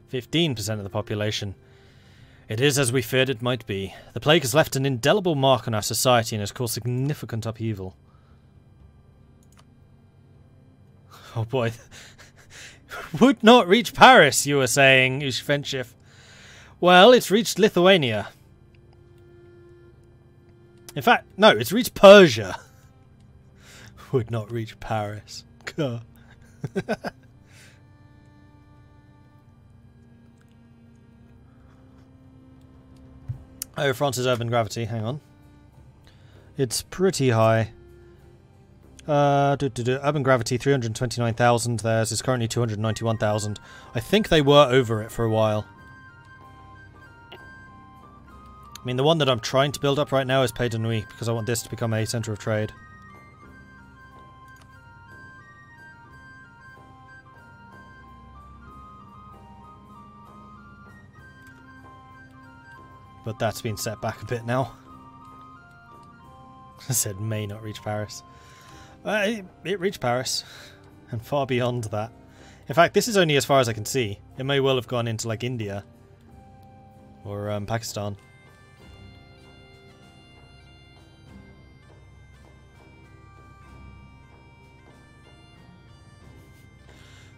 "15% of the population. It is as we feared it might be. The plague has left an indelible mark on our society and has caused significant upheaval." Oh boy. Would not reach Paris, you were saying, Ushvenchev. Well, it's reached Lithuania. In fact, no, it's reached Persia. Would not reach Paris. Oh, France's urban gravity, hang on. It's pretty high. Urban gravity 329,000, theirs is currently 291,000. I think they were over it for a while. I mean, the one that I'm trying to build up right now is Pays de Nuit, because I want this to become a centre of trade. But that's been set back a bit now. I said may not reach Paris. It reached Paris. And far beyond that. In fact, this is only as far as I can see. It may well have gone into, like, India. Or Pakistan.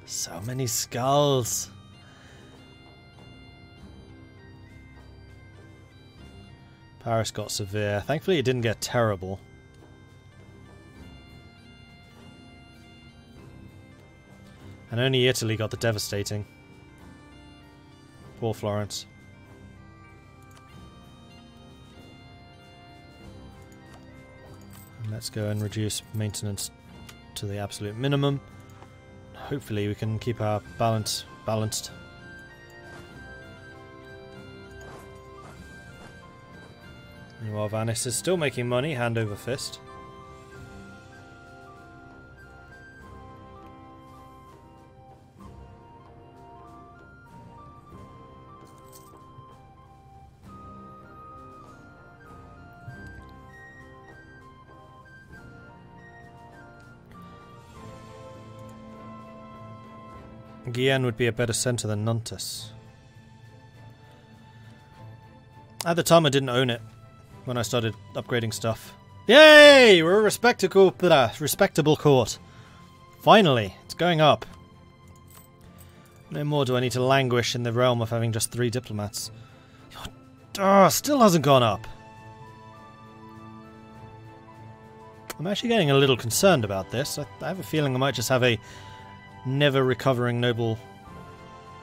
So many skulls. Paris got severe. Thankfully it didn't get terrible. And only Italy got the devastating. Poor Florence. And let's go and reduce maintenance to the absolute minimum. Hopefully we can keep our balance balanced. Meanwhile, Venice is still making money, hand over fist. Guyenne would be a better centre than Nantes. At the time I didn't own it. When I started upgrading stuff. Yay! We're a respectable court. Finally, it's going up. No more do I need to languish in the realm of having just 3 diplomats. Still hasn't gone up. I'm actually getting a little concerned about this. I have a feeling I might just have a never recovering noble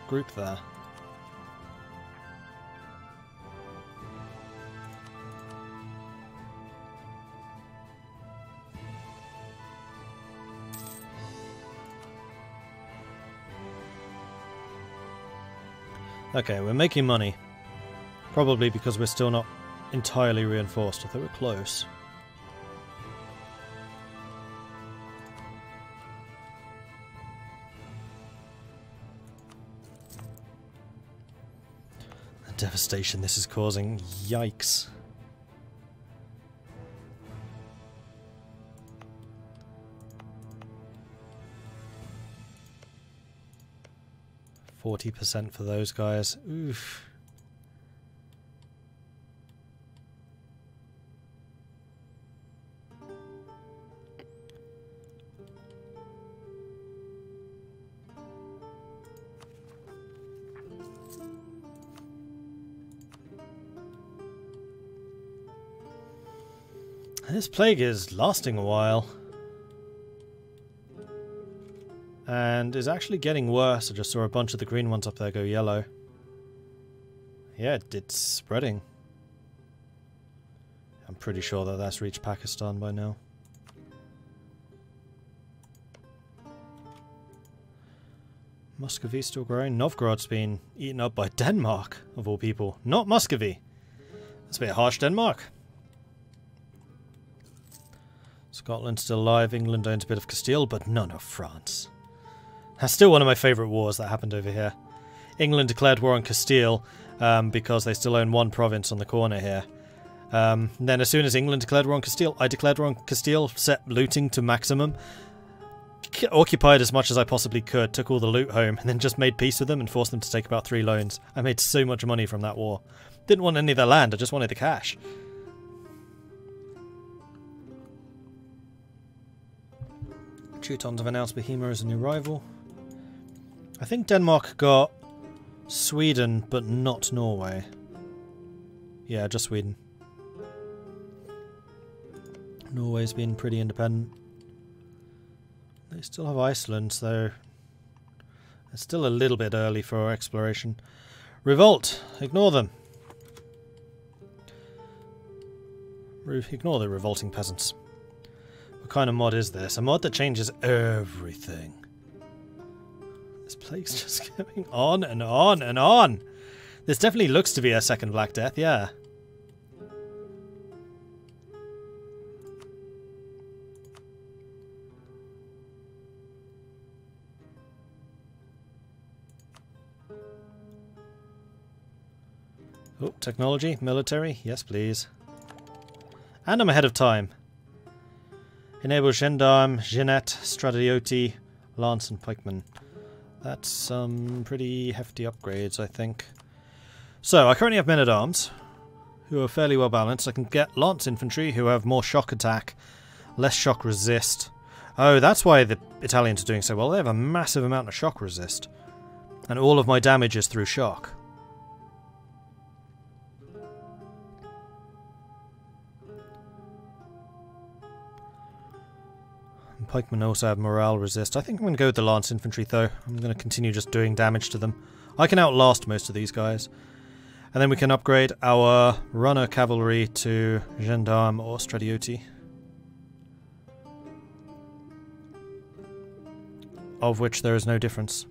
group there. Okay, we're making money. Probably because we're still not entirely reinforced, although we're close. The devastation this is causing. Yikes. %40 for those guys. Oof. This plague is lasting a while. And is actually getting worse. I just saw a bunch of the green ones up there go yellow. Yeah, it's spreading. I'm pretty sure that that's reached Pakistan by now. Muscovy still growing. Novgorod's been eaten up by Denmark, of all people. Not Muscovy. That's a bit harsh, Denmark. Scotland's still alive. England owns a bit of Castile, but none of France. That's still one of my favourite wars that happened over here. England declared war on Castile because they still own one province on the corner here. Then as soon as England declared war on Castile, I declared war on Castile, set looting to maximum, occupied as much as I possibly could, took all the loot home, and then just made peace with them and forced them to take about 3 loans. I made so much money from that war. Didn't want any of their land, I just wanted the cash. Teutons have announced Bohemia as a new rival. I think Denmark got Sweden, but not Norway. Yeah, just Sweden. Norway's been pretty independent. They still have Iceland, so it's still a little bit early for exploration. Revolt! Ignore them. Ignore the revolting peasants. What kind of mod is this? A mod that changes everything. This plague's just going on and on and on. This definitely looks to be a second Black Death, yeah. Oh, technology, military, yes please. And I'm ahead of time. Enable Gendarme, Jeanette, Stradioti, Lance and Pikeman. That's some pretty hefty upgrades, I think. So, I currently have men-at-arms, who are fairly well balanced. I can get Lance Infantry, who have more shock attack, less shock resist. Oh, that's why the Italians are doing so well. They have a massive amount of shock resist. And all of my damage is through shock. Pikemen also have morale resist. I think I'm going to go with the Lance Infantry though. I'm going to continue just doing damage to them. I can outlast most of these guys. And then we can upgrade our runner cavalry to Gendarme or Stradioti. Of which there is no difference.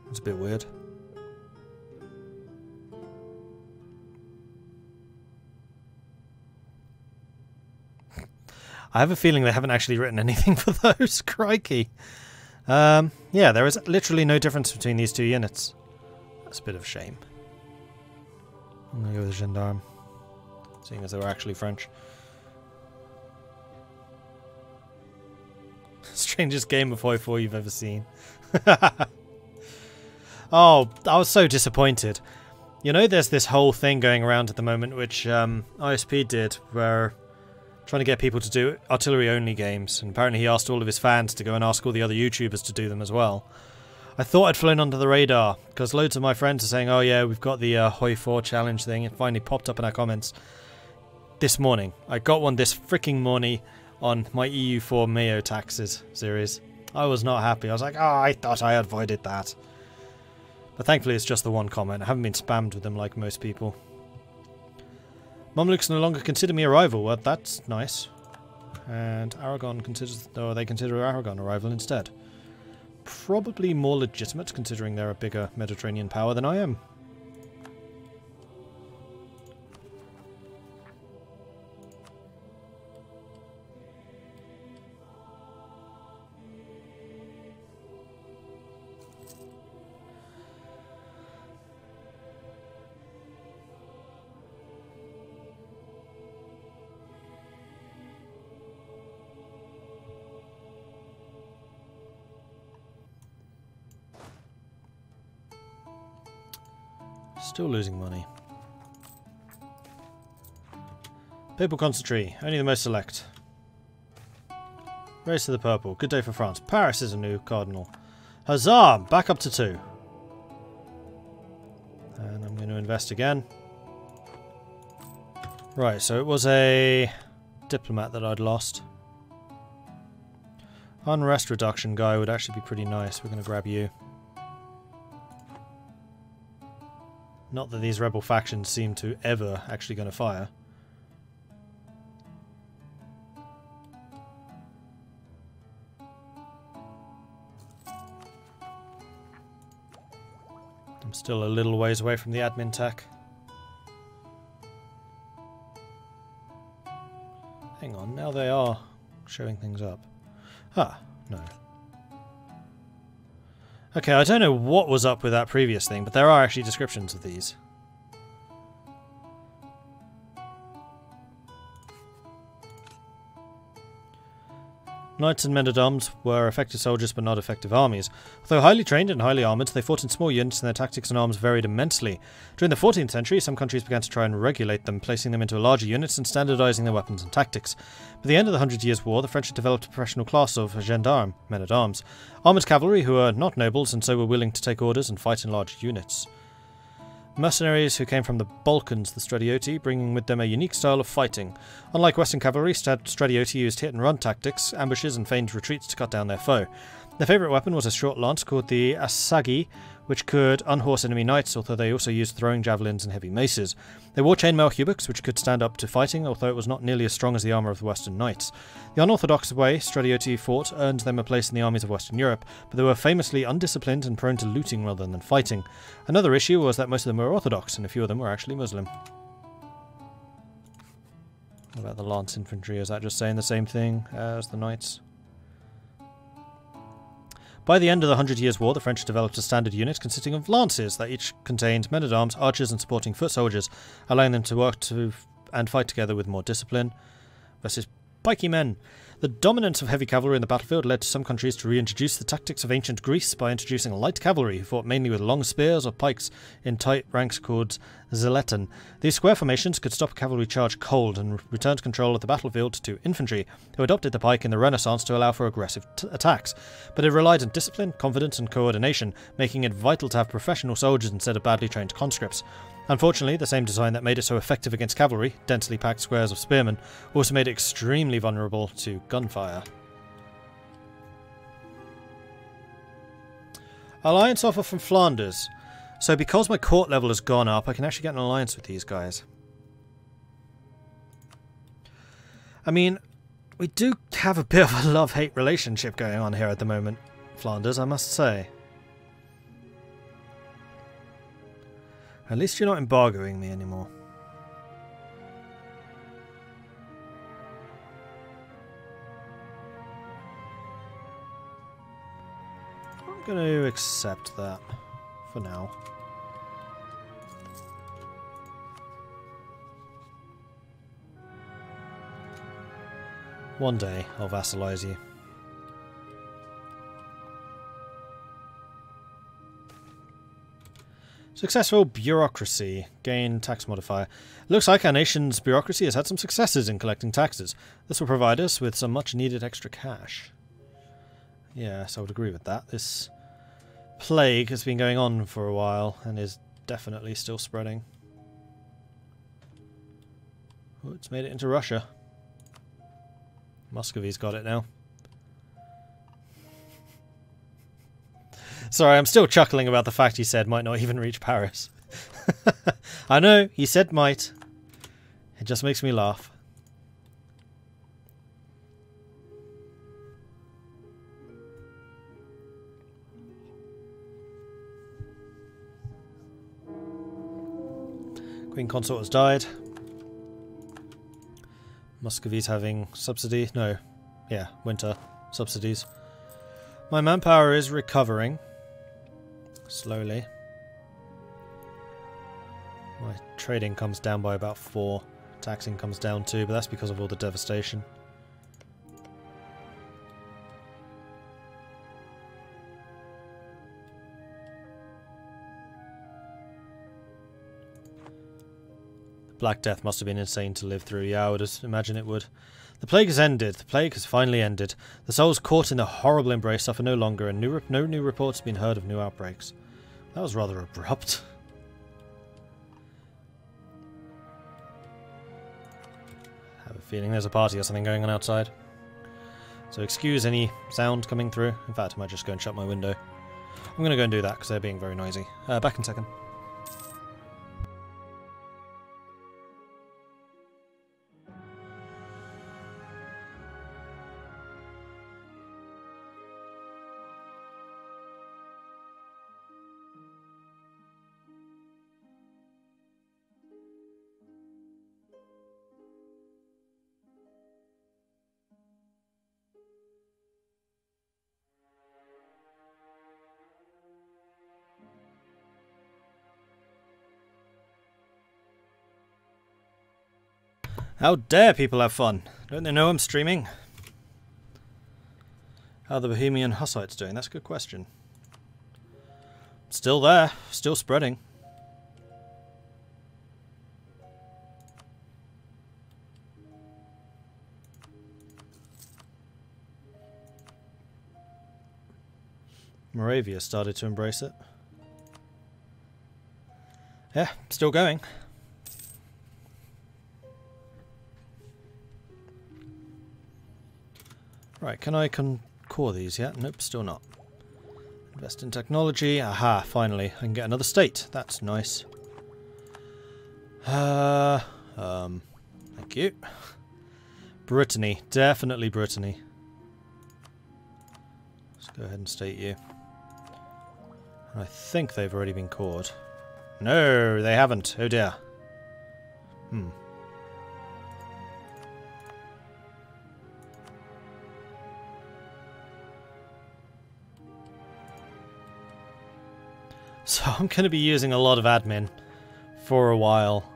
It's a bit weird. I have a feeling they haven't actually written anything for those. Crikey. Yeah, there is literally no difference between these two units. That's a bit of a shame. I'm going to go with the Gendarme, seeing as they were actually French. Strangest game of Hoi 4 you've ever seen. Oh, I was so disappointed. You know, there's this whole thing going around at the moment, which ISP did, where trying to get people to do artillery-only games, and apparently he asked all of his fans to go and ask all the other YouTubers to do them as well. I thought I'd flown under the radar, because loads of my friends are saying, oh yeah, we've got the Hoi 4 challenge thing. It finally popped up in our comments this morning. I got one this freaking morning on my EU4 MEIOU Taxes series. I was not happy. I was like, oh, I thought I avoided that. But thankfully it's just the one comment. I haven't been spammed with them like most people. Mamluks no longer consider me a rival. Well, that's nice. And Aragon considers... or they consider Aragon a rival instead. Probably more legitimate, considering they're a bigger Mediterranean power than I am. Still losing money. Papal concentrate, only the most select. Race to the purple, good day for France. Paris is a new cardinal. Huzzah! Back up to 2. And I'm going to invest again. Right, so it was a diplomat that I'd lost. Unrest reduction guy would actually be pretty nice. We're going to grab you. Not that these rebel factions seem to ever actually going to fire. I'm still a little ways away from the admin tech. Hang on, now they are showing things up. Ah, no. Okay, I don't know what was up with that previous thing, but there are actually descriptions of these. Knights and men-at-arms were effective soldiers but not effective armies. Although highly trained and highly armoured, they fought in small units and their tactics and arms varied immensely. During the 14th century, some countries began to try and regulate them, placing them into larger units and standardising their weapons and tactics. By the end of the Hundred Years' War, the French had developed a professional class of gendarmes, men-at-arms, armoured cavalry who were not nobles and so were willing to take orders and fight in large units. Mercenaries who came from the Balkans, the Stradioti, bringing with them a unique style of fighting. Unlike Western cavalry, Stradioti used hit-and-run tactics, ambushes and feigned retreats to cut down their foe. Their favourite weapon was a short lance called the assagi, which could unhorse enemy knights, although they also used throwing javelins and heavy maces. They wore chainmail hauberks, which could stand up to fighting, although it was not nearly as strong as the armour of the Western knights. The unorthodox way Stradioti fought earned them a place in the armies of Western Europe, but they were famously undisciplined and prone to looting rather than fighting. Another issue was that most of them were Orthodox, and a few of them were actually Muslim. What about the lance infantry? Is that just saying the same thing as the knights? By the end of the Hundred Years' War, the French developed a standard unit consisting of lances that each contained men-at-arms, archers and supporting foot soldiers, allowing them to work and fight together with more discipline, versus pikey men. The dominance of heavy cavalry in the battlefield led to some countries to reintroduce the tactics of ancient Greece by introducing light cavalry, who fought mainly with long spears or pikes in tight ranks called zeleton. These square formations could stop a cavalry charge cold and returned control of the battlefield to infantry, who adopted the pike in the Renaissance to allow for aggressive attacks. But it relied on discipline, confidence and coordination, making it vital to have professional soldiers instead of badly trained conscripts. Unfortunately, the same design that made it so effective against cavalry, densely packed squares of spearmen, also made it extremely vulnerable to gunfire. Alliance offer from Flanders. So because my court level has gone up, I can actually get an alliance with these guys. I mean, we do have a bit of a love-hate relationship going on here at the moment, Flanders, I must say. At least you're not embargoing me anymore. I'm going to accept that for now. One day I'll vassalize you. Successful bureaucracy. Gain tax modifier. Looks like our nation's bureaucracy has had some successes in collecting taxes. This will provide us with some much needed extra cash. Yes, I would agree with that. This plague has been going on for a while and is definitely still spreading. Oh, it's made it into Russia. Muscovy's got it now. Sorry, I'm still chuckling about the fact he said might not even reach Paris. I know, he said might. It just makes me laugh. Queen Consort has died. Muscovy's having subsidy. No. Yeah, winter subsidies. My manpower is recovering. Slowly. My trading comes down by about 4. Taxing comes down too, but that's because of all the devastation. Black Death must have been insane to live through. Yeah, I would imagine it would. The plague has ended. The plague has finally ended. The souls caught in the horrible embrace suffer no longer, and no new reports have been heard of new outbreaks. That was rather abrupt. I have a feeling there's a party or something going on outside. So excuse any sound coming through. In fact, I might just go and shut my window. I'm going to go and do that because they're being very noisy. Back in a second. How dare people have fun? Don't they know I'm streaming? How are the Bohemian Hussites doing? That's a good question. Still there. Still spreading. Moravia started to embrace it. Yeah, still going. Right, can I core these yet? Nope, still not. Invest in technology. Aha, finally. I can get another state. That's nice. Thank you. Brittany. Definitely Brittany. Let's go ahead and state you. I think they've already been cored. No, they haven't. Oh dear. So I'm going to be using a lot of admin for a while.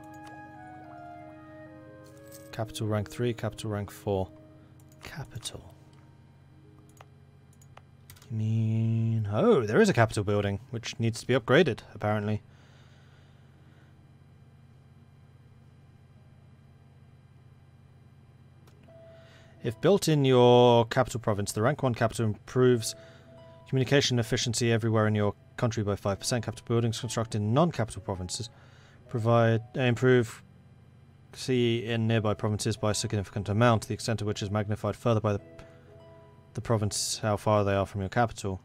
Capital rank 3, capital rank 4. Capital. You mean... Oh, there is a capital building, which needs to be upgraded, apparently. If built in your capital province, the rank 1 capital improves communication efficiency everywhere in your country by 5%. Capital buildings constructed in non-capital provinces improve in nearby provinces by a significant amount, the extent of which is magnified further by the province how far they are from your capital.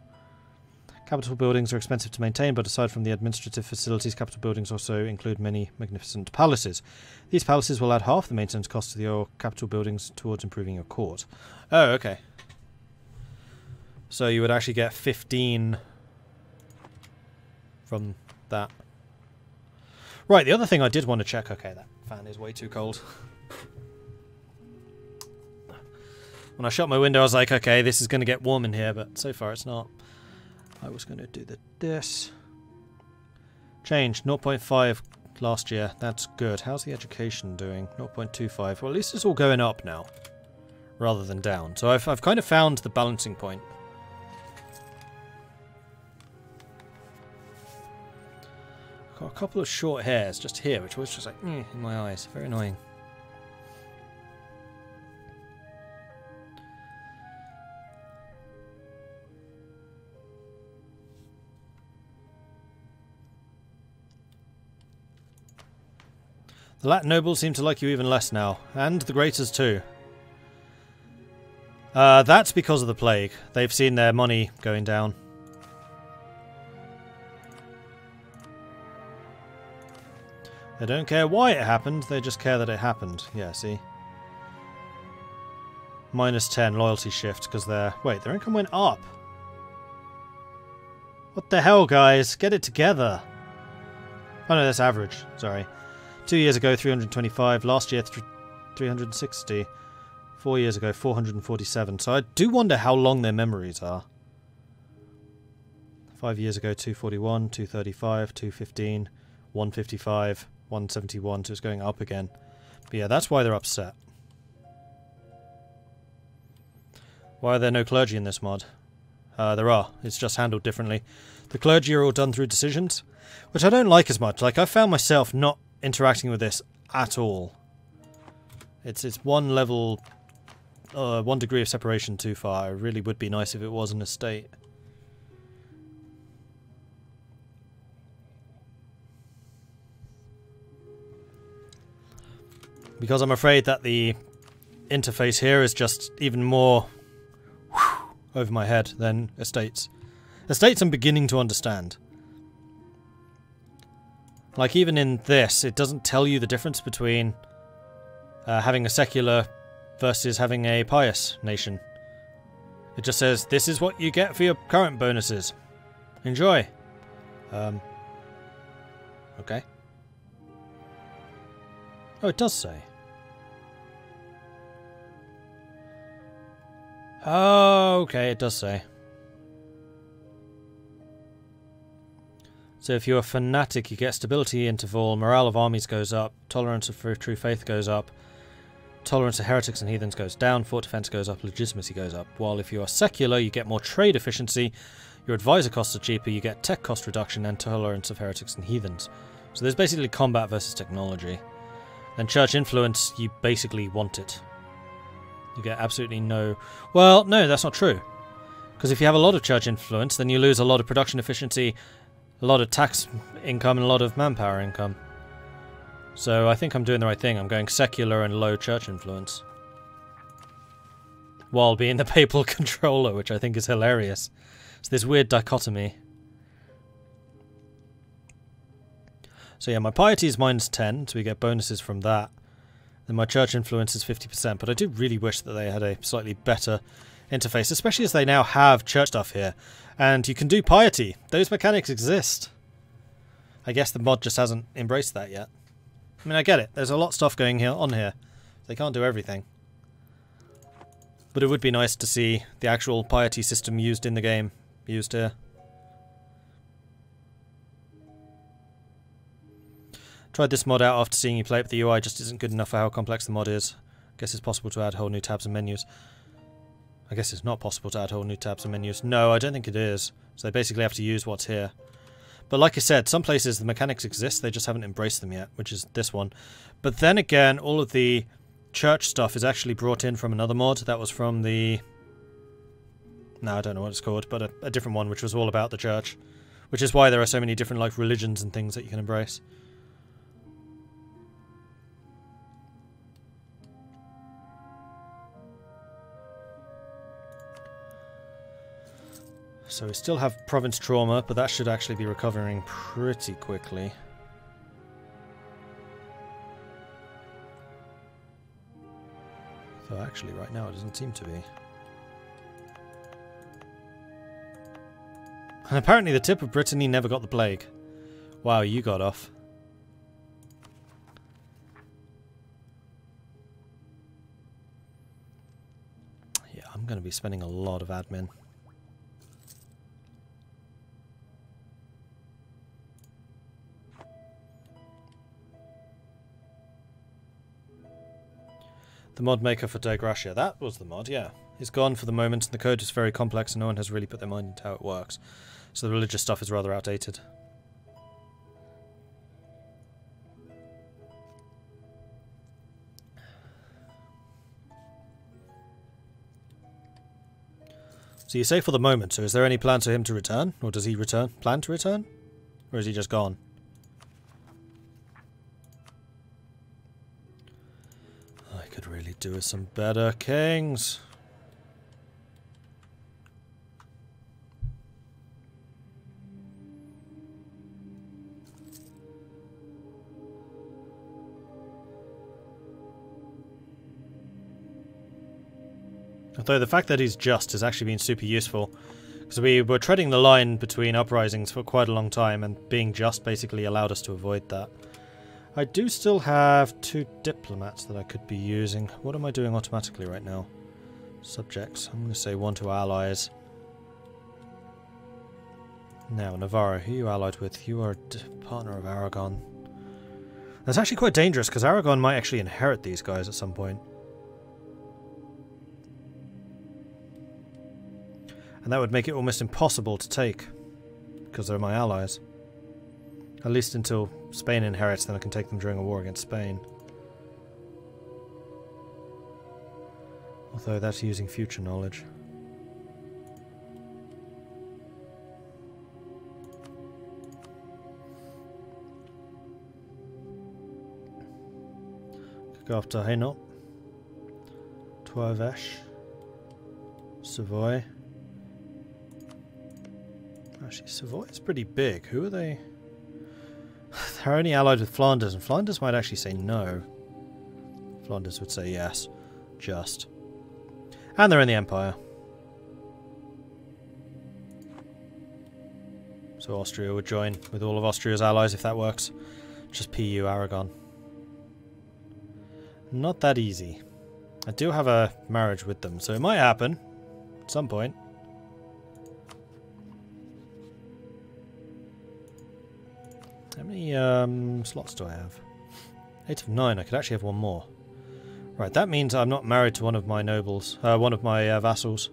Capital buildings are expensive to maintain, but aside from the administrative facilities, capital buildings also include many magnificent palaces. These palaces will add half the maintenance cost of your capital buildings towards improving your court. Oh, okay. So you would actually get 15 from that. Right, the other thing I did want to check... Okay, that fan is way too cold. When I shut my window, I was like, okay, this is going to get warm in here, but so far it's not. I was going to do this. Change, 0.5 last year. That's good. How's the education doing? 0.25. Well, at least it's all going up now, rather than down. So I've kind of found the balancing point. Got a couple of short hairs just here, which was just like in my eyes. Very annoying. The Latin nobles seem to like you even less now, and the Greaters too. That's because of the plague. They've seen their money going down. They don't care why it happened, they just care that it happened. Yeah, see? -10 loyalty shift, because their... Wait, their income went up! What the hell, guys? Get it together! Oh no, that's average. Sorry. 2 years ago, 325. Last year, 360. 4 years ago, 447. So I do wonder how long their memories are. 5 years ago, 241, 235, 215, 155, 171. So it's going up again. But yeah, that's why they're upset. Why are there no clergy in this mod? There are. It's just handled differently. The clergy are all done through decisions, which I don't like as much. Like, I found myself not interacting with this at all. It's one level, 1 degree of separation too far. It really would be nice if it was an estate. Because I'm afraid that the interface here is just even more over my head than estates. Estates I'm beginning to understand. Like even in this, it doesn't tell you the difference between having a secular versus having a pious nation. It just says, this is what you get for your current bonuses. Enjoy. Okay. Oh, it does say. Oh, okay, it does say. So if you're a fanatic, you get stability interval, morale of armies goes up, tolerance of true faith goes up, tolerance of heretics and heathens goes down, fort defense goes up, legitimacy goes up. While if you are secular, you get more trade efficiency, your advisor costs are cheaper, you get tech cost reduction and tolerance of heretics and heathens. So there's basically combat versus technology. And church influence, you basically want it. You get absolutely no... Well, no, that's not true. Because if you have a lot of church influence, then you lose a lot of production efficiency, a lot of tax income, and a lot of manpower income. So I think I'm doing the right thing. I'm going secular and low church influence. While being the papal controller, which I think is hilarious. It's this weird dichotomy. So yeah, my piety is -10, so we get bonuses from that. Then my church influence is 50%, but I do really wish that they had a slightly better interface, especially as they now have church stuff here. And you can do piety. Those mechanics exist. I guess the mod just hasn't embraced that yet. I mean, I get it. There's a lot of stuff going on here. They can't do everything. But it would be nice to see the actual piety system used in the game, used here. Tried this mod out after seeing you play it, but the UI just isn't good enough for how complex the mod is. Guess it's possible to add whole new tabs and menus. I guess it's not possible to add whole new tabs and menus. No, I don't think it is. So they basically have to use what's here. But like I said, some places the mechanics exist, they just haven't embraced them yet, which is this one. But then again, all of the church stuff is actually brought in from another mod. That was from the... No, I don't know what it's called, but a different one, which was all about the church. Which is why there are so many different like religions and things that you can embrace. So we still have province trauma, but that should actually be recovering pretty quickly. Though actually right now it doesn't seem to be. And apparently the tip of Brittany never got the plague. Wow, you got off. Yeah, I'm going to be spending a lot of admin. The mod maker for Dei Gratia. That was the mod, yeah. It's gone for the moment, and the code is very complex and no one has really put their mind into how it works. So the religious stuff is rather outdated. So you say for the moment, so is there any plans for him to return? Or does he plan to return? Or is he just gone? I could really do with some better kings. Although the fact that he's just has actually been super useful, because we were treading the line between uprisings for quite a long time, and being just basically allowed us to avoid that. I do still have 2 diplomats that I could be using. What am I doing automatically right now? Subjects. I'm going to say 1 to allies. Now, Navarro, who are you allied with? You are a partner of Aragon. That's actually quite dangerous, because Aragon might actually inherit these guys at some point. And that would make it almost impossible to take, because they're my allies. At least until Spain inherits, then I can take them during a war against Spain. Although that's using future knowledge. Could go after Hainaut. Toivesh. Savoy. Actually, Savoy is pretty big. Who are they? They're only allied with Flanders, and Flanders might actually say no. Flanders would say yes. Just. And they're in the Empire. So Austria would join with all of Austria's allies if that works. Just PU Aragon. Not that easy. I do have a marriage with them, so it might happen at some point. How many slots do I have? 8 of 9. I could actually have one more. Right, that means I'm not married to one of my nobles, one of my vassals.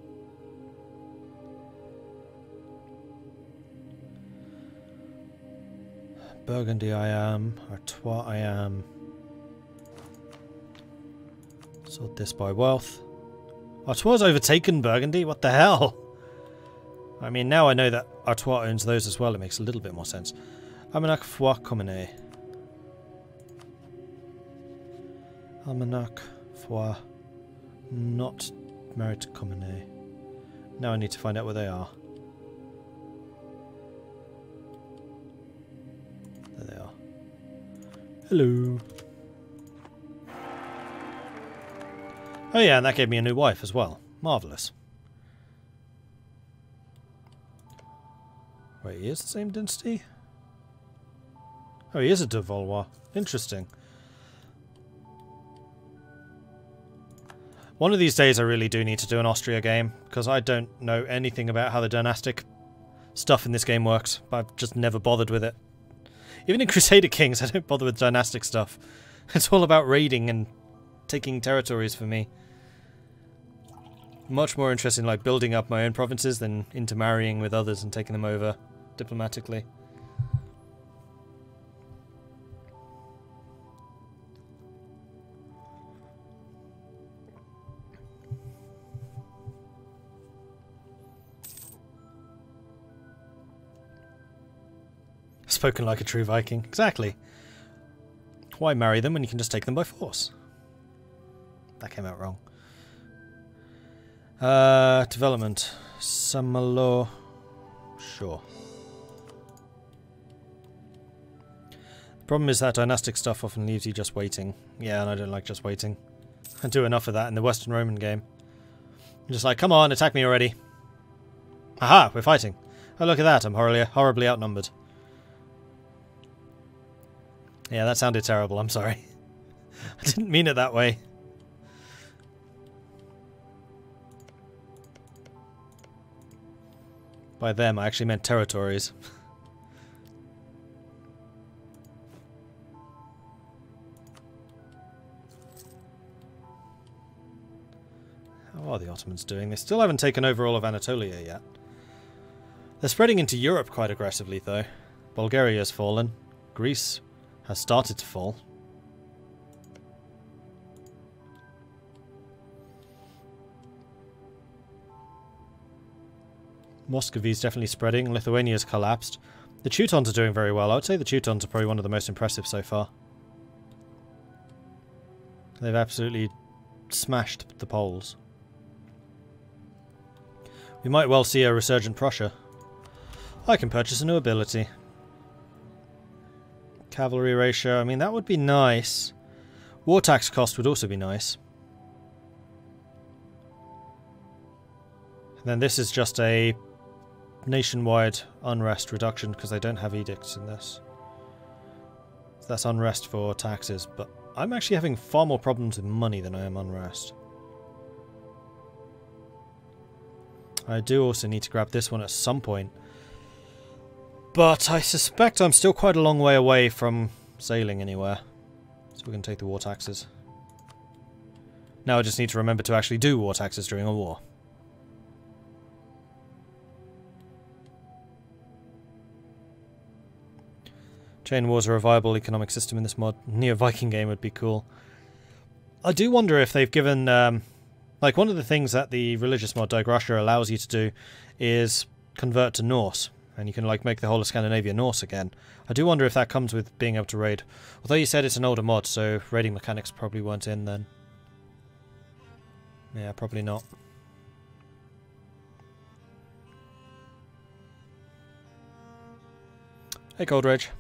Burgundy I am, Artois I am. Sort this by wealth. Artois overtaken Burgundy? What the hell? I mean, now I know that Artois owns those as well, it makes a little bit more sense. Almanach Foix Communé. Almanach Foix. Not married to Communé. Now I need to find out where they are. There they are. Hello. Oh yeah, and that gave me a new wife as well. Marvellous. Wait, he is the same dynasty? Oh, he is a de Valois. Interesting. One of these days I really do need to do an Austria game, because I don't know anything about how the dynastic stuff in this game works, but I've just never bothered with it. Even in Crusader Kings I don't bother with dynastic stuff. It's all about raiding and taking territories for me. Much more interested in like building up my own provinces than intermarrying with others and taking them over diplomatically. Spoken like a true Viking. Exactly. Why marry them when you can just take them by force? That came out wrong. Development. Saint-Malo. Sure. The problem is that dynastic stuff often leaves you just waiting. Yeah, and I don't like just waiting. I do enough of that in the Western Roman game. I'm just like, come on, attack me already. Aha, we're fighting. Oh, look at that, I'm horribly outnumbered. Yeah, that sounded terrible, I'm sorry. I didn't mean it that way. By them, I actually meant territories. How are the Ottomans doing? They still haven't taken over all of Anatolia yet. They're spreading into Europe quite aggressively, though. Bulgaria has fallen. Greece has started to fall. Muscovy's definitely spreading. Lithuania's collapsed. The Teutons are doing very well. I would say the Teutons are probably one of the most impressive so far. They've absolutely smashed the Poles. We might well see a resurgent Prussia. I can purchase a new ability. Cavalry ratio, I mean that would be nice. War tax cost would also be nice. And then this is just a nationwide unrest reduction because they don't have edicts in this. So that's unrest for taxes, but I'm actually having far more problems with money than I am unrest. I do also need to grab this one at some point. But I suspect I'm still quite a long way away from sailing anywhere. So we're going to take the war taxes. Now I just need to remember to actually do war taxes during a war. Chain wars are a viable economic system in this mod. Neo-Viking game would be cool. I do wonder if they've given Like, one of the things that the religious mod Dag Russia allows you to do is convert to Norse, and you can, like, make the whole of Scandinavia Norse again. I do wonder if that comes with being able to raid. Although you said it's an older mod, so raiding mechanics probably weren't in then. Yeah, probably not. Hey, Cold Rage.